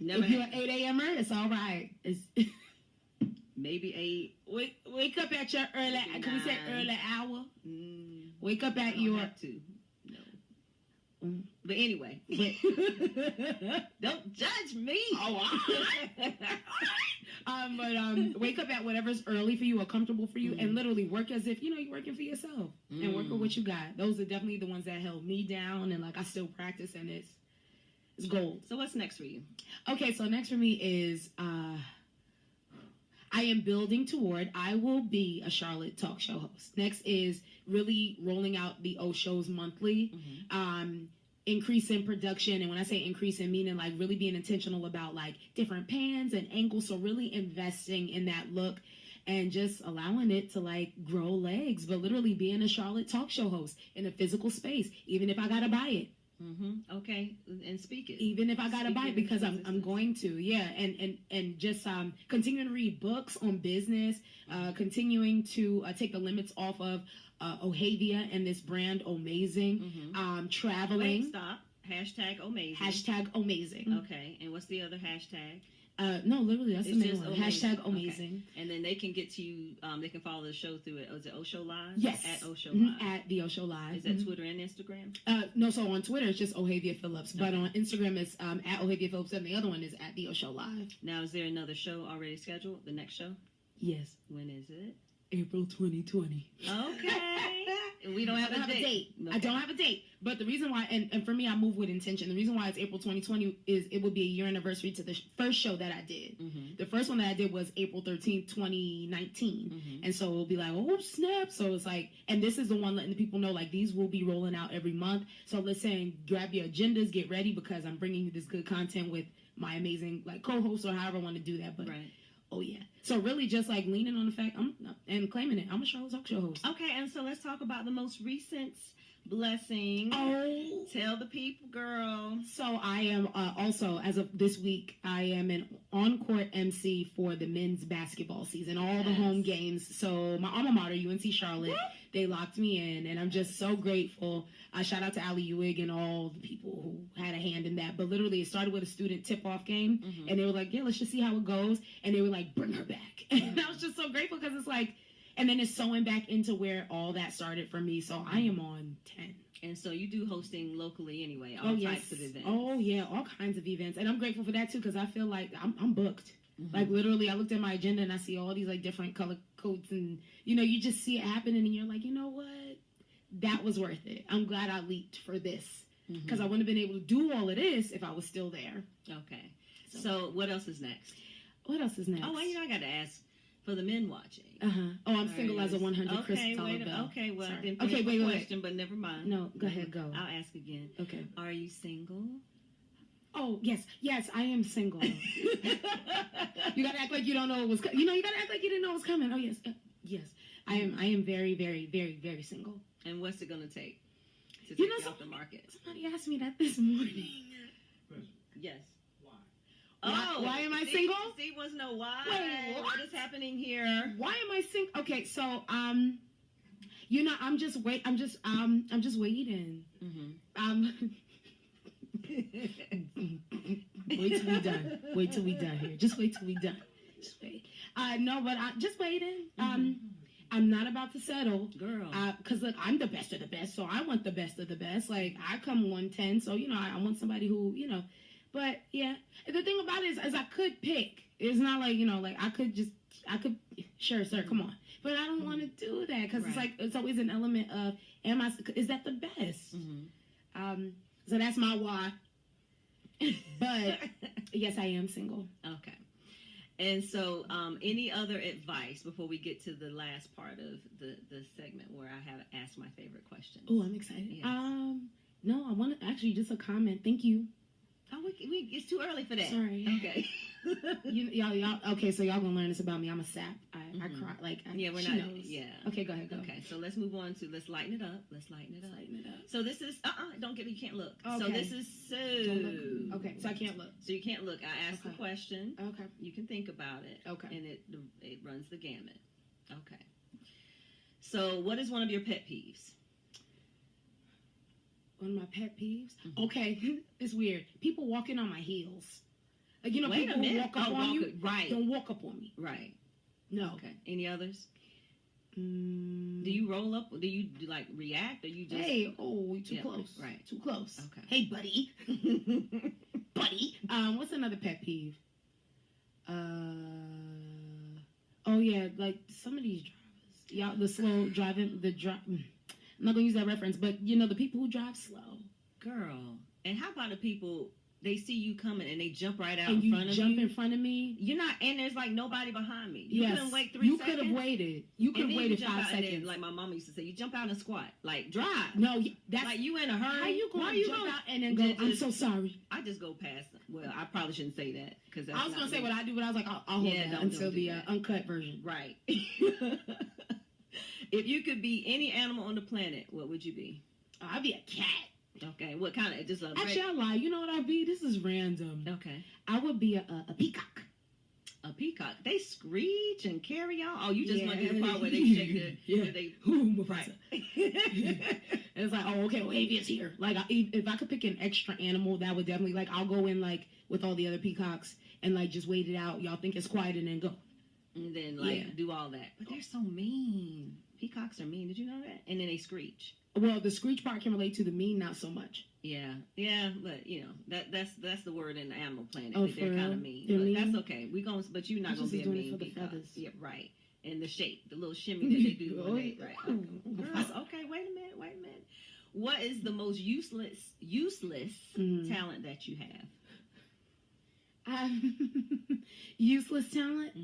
Never. If you're an 8 a.m.er, it's all right. It's maybe 8. Wake up at your early, can we say early hour? Wake up at your... Have to. But anyway, don't judge me. Oh, all right. But wake up at whatever's early for you or comfortable for you, and literally work as if you're working for yourself, and work with what you got. Those are definitely the ones that held me down, and like I still practice, and it's gold. So what's next for you? Okay, so next for me is I am building toward, I will be a Charlotte talk show host. Next is really rolling out the O shows monthly, increase in production. And when I say increase in, meaning like really being intentional about like different pans and angles. So really investing in that look and just allowing it to like grow legs, but literally being a Charlotte talk show host in a physical space, even if I got to buy it. Okay, and speak it. Even if I gotta buy it, because I'm going to, and just continuing to read books on business, continuing to take the limits off of Ohavia and this brand Amazing, traveling. Wait, stop. Hashtag Amazing. Hashtag Amazing. Okay, and what's the other hashtag? No, literally, that's it's the main one. Hashtag amazing. Okay. And then they can get to you, they can follow the show through it. Is it Osho Live? Yes. At Osho Live. At the Osho Live. Is that Twitter and Instagram? No, so on Twitter, it's just Ohavia Phillips. But on Instagram, it's at Ohavia Phillips, and the other one is at the Osho Live. Now, is there another show already scheduled? The next show? Yes. When is it? April 2020. Okay. We don't have a date. Okay. I don't have a date. But the reason why, and for me, I move with intention. The reason why it's April 2020 is it would be a year anniversary to the first show that I did. Mm-hmm. The first one that I did was April 13th, 2019. Mm-hmm. And so it'll be like, oh, snap. So it's like, and this is the one letting the people know, like, these will be rolling out every month. So listen, grab your agendas, get ready, because I'm bringing you this good content with my amazing, like, co-host or however I want to do that. But right. Oh, yeah. So really just like leaning on the fact and claiming it. I'm a talk show host. Okay, and so let's talk about the most recent blessing. Oh. Tell the people, girl. So I am also, as of this week, I am an on-court MC for the men's basketball season, all the home games. So my alma mater, UNC Charlotte, they locked me in, and I'm just so grateful. Shout out to Ali Ewig and all the people who had a hand in that. But literally, it started with a student tip-off game, and they were like, yeah, let's just see how it goes. And they were like, bring her back. And I was just so grateful because it's like, and then it's sewing back into where all that started for me. So I am on 10. And so you do hosting locally anyway, all types of events. Oh, yeah, all kinds of events. And I'm grateful for that, too, because I feel like I'm booked. Like, literally, I looked at my agenda, and I see all these, like, different color codes. And, you just see it happening, and you're like, you know what? That was worth it. I'm glad I leaped for this. Because I wouldn't have been able to do all of this if I was still there. Okay. So what else is next? What else is next? Oh, well, I got to ask for the men watching. Oh, I'm single as a 100 Chris Bell. Okay, well, sorry. I didn't finish my question, but never mind. No, go ahead, go. I'll ask again. Okay. Are you single? Oh, yes, I am single. You gotta act like you don't know it was coming. You gotta act like you didn't know it was coming. Oh, yes. I am very, very, very, very single. And what's it gonna take to take you off the market? Somebody asked me that this morning. Yes. Why am I single? See, was no why. Wait, what is happening here? Why am I single? Okay, so I'm just waiting. Wait till we done here. Just wait till we done. Just wait. No, but I'm just waiting. I'm not about to settle, girl. Cause look, I'm the best of the best, so I want the best of the best. Like I come 110, so I want somebody who But yeah, the thing about it is I could pick. It's not like like I could. Sure, sir, come on. But I don't want to do that because it's like it's always an element of is that the best? So that's my why. But yes, I am single. Okay. And so, any other advice before we get to the last part of the segment where I have asked my favorite questions? Oh, I'm excited. Yes. No, I want to actually just a comment. Thank you. Oh, it's too early for that. Sorry. Okay. y'all. Okay, so y'all gonna learn this about me. I'm a sap. I cry. Like we're not. Knows. Yeah. Okay, go ahead. Go. Okay, so let's move on to let's lighten it up. So this is don't get. You can't look. Okay. So this is Okay, so I can't look. So you can't look. I asked the question. Okay. You can think about it. Okay. And it runs the gamut. Okay. So what is one of your pet peeves? One of my pet peeves? Okay, it's weird. People walking on my heels. Like, people who walk up on you. Right. Don't walk up on me. Right. No. Okay. Any others? Do you roll up? Do you like react? Or you just... Hey, too close. Right. Too close. Okay. Hey, buddy. Buddy. What's another pet peeve? Oh, yeah, like some of these drivers. Y'all, the slow driving, I'm not going to use that reference, but, the people who drive slow. Girl. And how about the people, they see you coming and they jump right out in front of you? And you jump in front of me? You're not, and there's like nobody behind me. You couldn't wait 3 seconds. You could have waited. You could have waited 5 seconds. Then, like my mama used to say, you jump out and squat. Like, drive. No, that's... Like, you in a hurry. How you going to jump out and then go, I'm so sorry? I just go past them. Well, I probably shouldn't say that. Because I was going to say what I do, but I was like, I'll hold that until the uncut version. Right. If you could be any animal on the planet, what would you be? I'd be a cat. Okay, what kind of? Actually, I lie. You know what I'd be? This is random. Okay. I would be a peacock. A peacock. They screech and carry on. Oh, you just want to do the part where they shake it. Yeah. They, right. And it's like, oh, okay, Ohavia's here. Like, if I could pick an extra animal, that would definitely, like, I'll go in, like, with all the other peacocks and, like, just wait it out. Y'all think it's quiet and then go. And then, like, do all that. But they're so mean. Peacocks are mean. Did you know that? And then they screech. Well, the screech part can relate to the mean, not so much. Yeah, but you know that's the word in the Animal Planet. Oh, they're kind of mean, they're but mean? that's okay. But you're not gonna be a mean peacock. Yeah, right. And the shape, the little shimmy that they do. Okay. Wait a minute. What is the most useless talent that you have? Useless talent.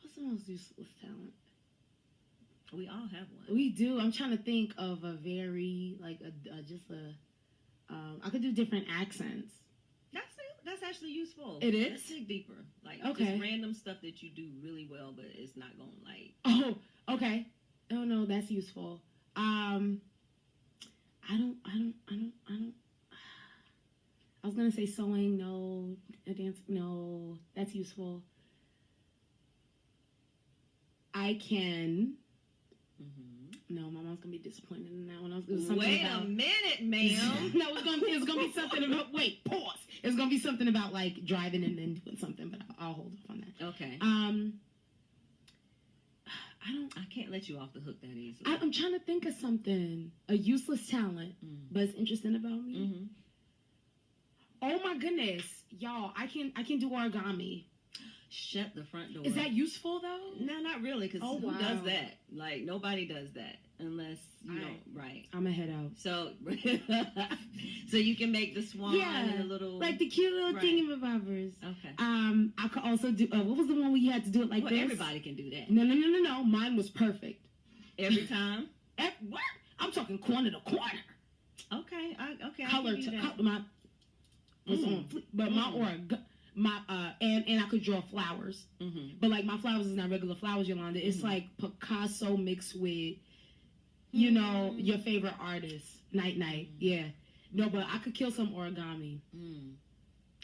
What's the most useless talent? We all have one. We do. I'm trying to think of a very, like, I could do different accents. That's actually useful. It is? Let's dig deeper. Like, okay. Just random stuff that you do really well, but it's not going to, like... Oh, okay. Oh, no, that's useful. I was going to say sewing, no. Dancing, no. That's useful. I can... No, my mom's gonna be disappointed in that one. Wait a minute, ma'am. No, it's gonna be something about. Wait, pause. It's gonna be something about like driving and then doing something, but I'll hold off on that. Okay. I can't let you off the hook that easily. I'm trying to think of something, a useless talent, but it's interesting about me. Oh my goodness, y'all! I can do origami. Shut the front door. Is that useful though? No, not really. Because who does that? Like nobody does that unless you know. Right. I'm gonna head out. So, so you can make the swan and a little, like the cute little thingamabobbers. Okay. I could also do. What was the one where you had to do it like this? Everybody can do that. No. Mine was perfect. Every time. What? I'm talking corner to corner. Okay. Okay. Color to color. My was on fleek, but and I could draw flowers, but like my flowers is not regular flowers, Yolanda. It's like Picasso mixed with, you know, your favorite artist, Night. Yeah, no, but I could kill some origami.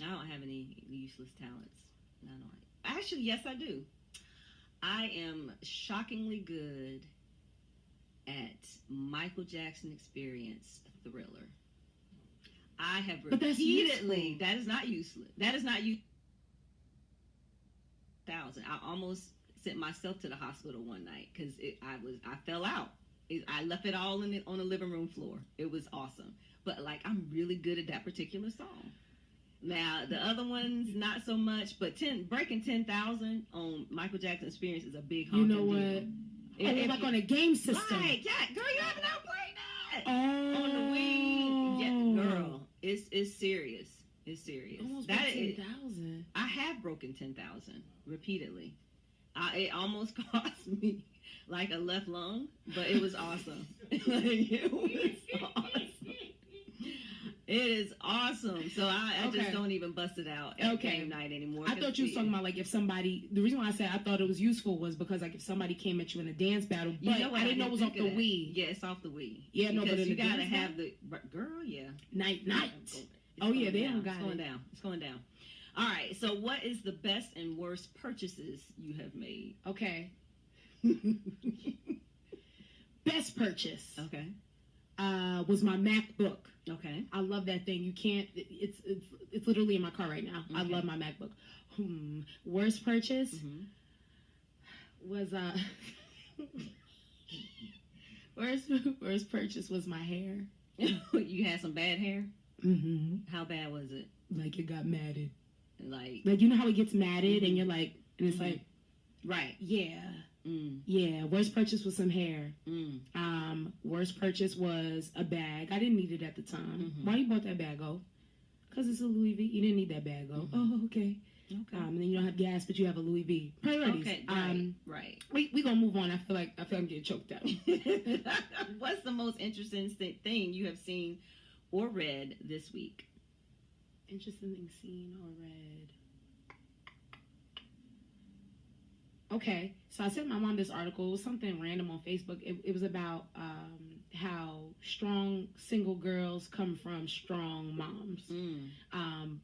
I don't have any useless talents. No. Actually, yes, I do. I am shockingly good at Michael Jackson Experience Thriller. I have repeatedly. That is not useless. That is not useless. I almost sent myself to the hospital one night because I fell out. I left it all on the living room floor. It was awesome. But like I'm really good at that particular song. Now the other ones not so much. But breaking 10,000 on Michael Jackson Experience is a big honking deal. You know what? Like on a game system. Right? Yeah, girl, you haven't outplayed that. Oh, on the Wii. Yeah, girl. It's serious. It's serious. Almost 10,000. I have broken 10,000 repeatedly. It almost cost me like a left lung, but it was awesome. It was awesome. It is awesome. So I just don't even bust it out at game night anymore. I thought you was talking about like if somebody. The reason why I said I thought it was useful was because like if somebody came at you in a dance battle, but I didn't know it was off the Wii. Yeah, it's off the Wii. Yeah, no, but you gotta have the girl. Yeah, night. Oh yeah, they don't got it. It's going down. It's going down. All right. So what is the best and worst purchases you have made? Okay. Best purchase. Okay. Was my MacBook. Okay. I love that thing. You can't. It's literally in my car right now. Okay. I love my MacBook. Worst purchase was worst purchase was my hair. You had some bad hair. How bad was it? Like it got matted. Like you know how it gets matted and you're like, and it's like, right. Yeah. Yeah. Worst purchase was some hair. Worst purchase was a bag. I didn't need it at the time. Why you bought that bag, oh? Because it's a Louis V. You didn't need that bag, oh. Oh, okay. Okay. And then you don't have gas, but you have a Louis V. Priorities. Okay. Right. We gonna move on. I feel like I'm getting choked out. What's the most interesting thing you have seen or read this week? Interesting thing seen or read. Okay, so I sent my mom this article. It was something random on Facebook. It was about how strong single girls come from strong moms.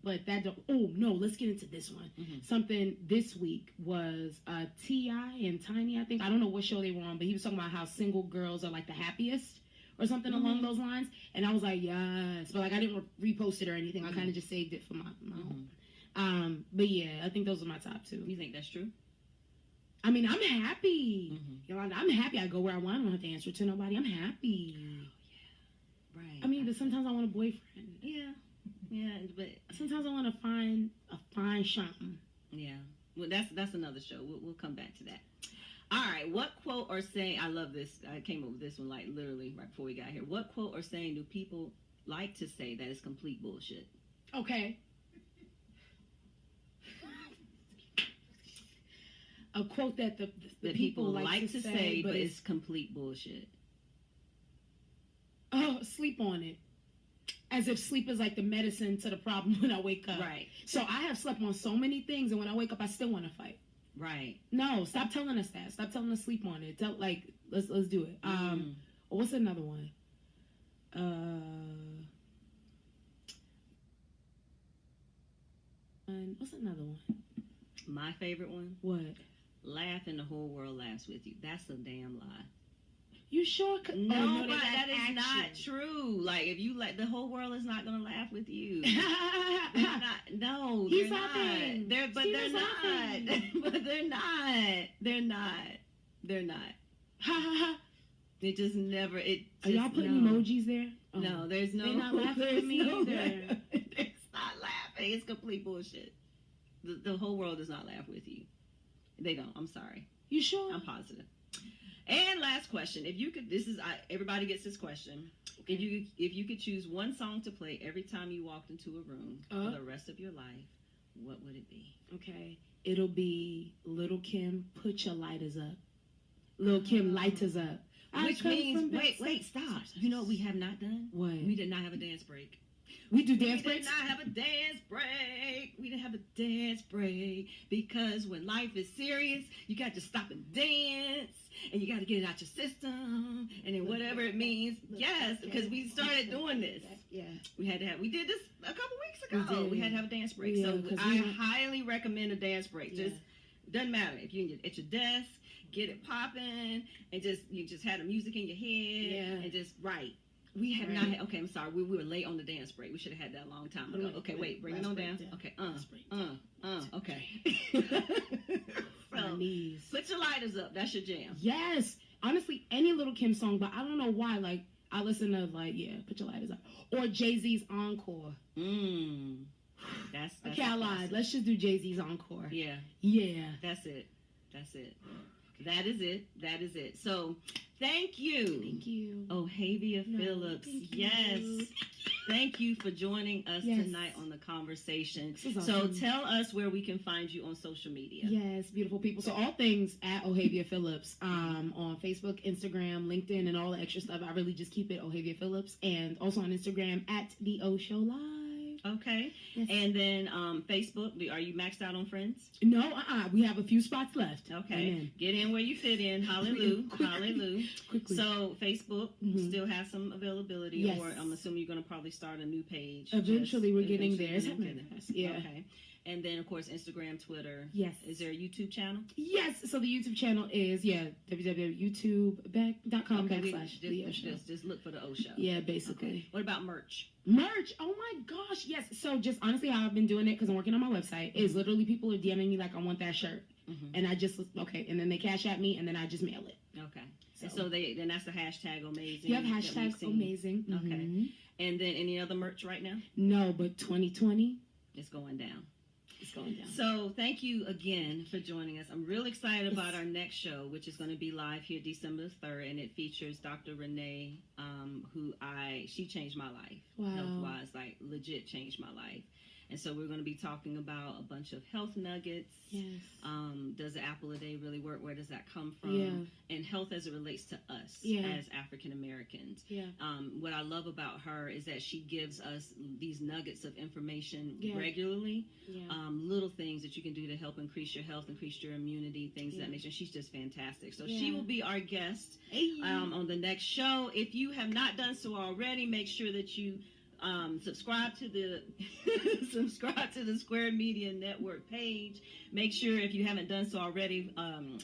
But that don't. Oh no, let's get into this one. Something this week was T.I. and Tiny. I think I don't know what show they were on, but he was talking about how single girls are like the happiest or something along those lines. And I was like, yes, but like I didn't repost it or anything. I kind of just saved it for my own. But yeah, I think those are my top two. You think that's true? I mean, I'm happy. You know, I'm happy. I go where I want. I don't have to answer to nobody. I'm happy. Oh, yeah. Right. I mean, but sometimes I want a boyfriend. Yeah. Yeah, but sometimes I want to find a fine something. Yeah. Well, that's another show. We'll come back to that. All right. What quote or saying? I love this. I came up with this one like literally right before we got here. What quote or saying do people like to say that is complete bullshit? Okay. A quote that the people like to say, but it's complete bullshit. Oh, sleep on it. As if sleep is like the medicine to the problem when I wake up. Right. So I have slept on so many things, and when I wake up, I still want to fight. Right. No, stop telling us that. Stop telling us sleep on it. Let's do it. What's another one? What's another one? My favorite one? What? Laugh and the whole world laughs with you. That's a damn lie. You sure? No, but that is not true. Like, if you the whole world is not going to laugh with you. They're not. No, He's they're not. They're not. But they're not. They're not. They're not. Ha ha ha. It just never. Are y'all putting emojis there? Oh. No, there's no. They're not laughing at me either. It's not laughing. It's complete bullshit. The whole world does not laugh with you. They don't. I'm sorry. You sure? I'm positive. And last question. If you could, everybody gets this question. Okay. If you could choose one song to play every time you walked into a room for the rest of your life, what would it be? Okay. It'll be Little Kim, Put Your Lighters Up. Little Kim, Lighters Up. Which means, wait, stop. You know what we have not done? What? We did not have a dance break. We do dance breaks? We did not have a dance break. We didn't have a dance break because when life is serious, you got to stop and dance, and you got to get it out your system, and then whatever it means. Yes, because we started doing this. Yeah. We did this a couple weeks ago. We had to have a dance break. So I highly recommend a dance break. Just doesn't matter if you're at your desk, get it popping, and you just had the music in your head and just write. We have not had, okay, I'm sorry, we were late on the dance break. We should have had that a long time ago. Okay, wait, bring it on down. Okay, okay. So, put your lighters up. That's your jam. Yes. Honestly, any Little Kim song, but I don't know why. Like, I listen to, put your lighters up. Or Jay-Z's Encore. That's okay, I lied. Let's just do Jay-Z's Encore. Yeah. Yeah. That's it. That is it. So, thank you. Thank you. Ohavia Phillips. Yes. Thank you for joining us tonight on The Conversation. Awesome. So tell us where we can find you on social media. Yes, beautiful people. So all things at Ohavia Phillips on Facebook, Instagram, LinkedIn, and all the extra stuff. I really just keep it Ohavia Phillips. And also on Instagram at The O Show Live. Okay. Yes. And then Facebook, are you maxed out on friends? No, we have a few spots left. Okay. Amen. Get in where you fit in. Hallelujah. Hallelujah. Quickly. So Facebook still has some availability, yes. Or I'm assuming you're going to probably start a new page. Eventually we're getting there. It's happening. Yeah. Okay. And then, of course, Instagram, Twitter. Yes. Is there a YouTube channel? Yes. So the YouTube channel is, www.youtube.com / just look for the O Show. Yeah, basically. Okay. What about merch? Merch. Oh, my gosh. Yes. So just honestly how I've been doing it, because I'm working on my website, is literally people are DMing me like, I want that shirt. And I just, and then they cash at me, and then I just mail it. Okay. So then that's the hashtag amazing. You have hashtag amazing. Okay. And then any other merch right now? No, but 2020. It's going down. It's going down. So thank you again for joining us. I'm really excited about our next show, which is going to be live here December 3rd, and it features Dr. Renee, who she changed my life. Wow. Health-wise, like legit changed my life. And so we're going to be talking about a bunch of health nuggets. Yes. Does the apple a day really work? Where does that come from? Yeah. And health as it relates to us as African Americans. Yeah. What I love about her is that she gives us these nuggets of information regularly. Yeah. Little things that you can do to help increase your health, increase your immunity, things of that nature. She's just fantastic. So she will be our guest on the next show. If you have not done so already, make sure that you subscribe to the Square Media Network page. Make sure, if you haven't done so already,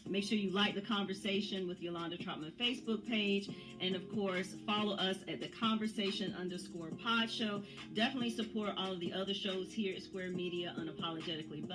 make sure you like the Conversation with Yolanda Trotman Facebook page, and of course follow us at the Conversation_Pod Show. Definitely support all of the other shows here at Square Media, Unapologetically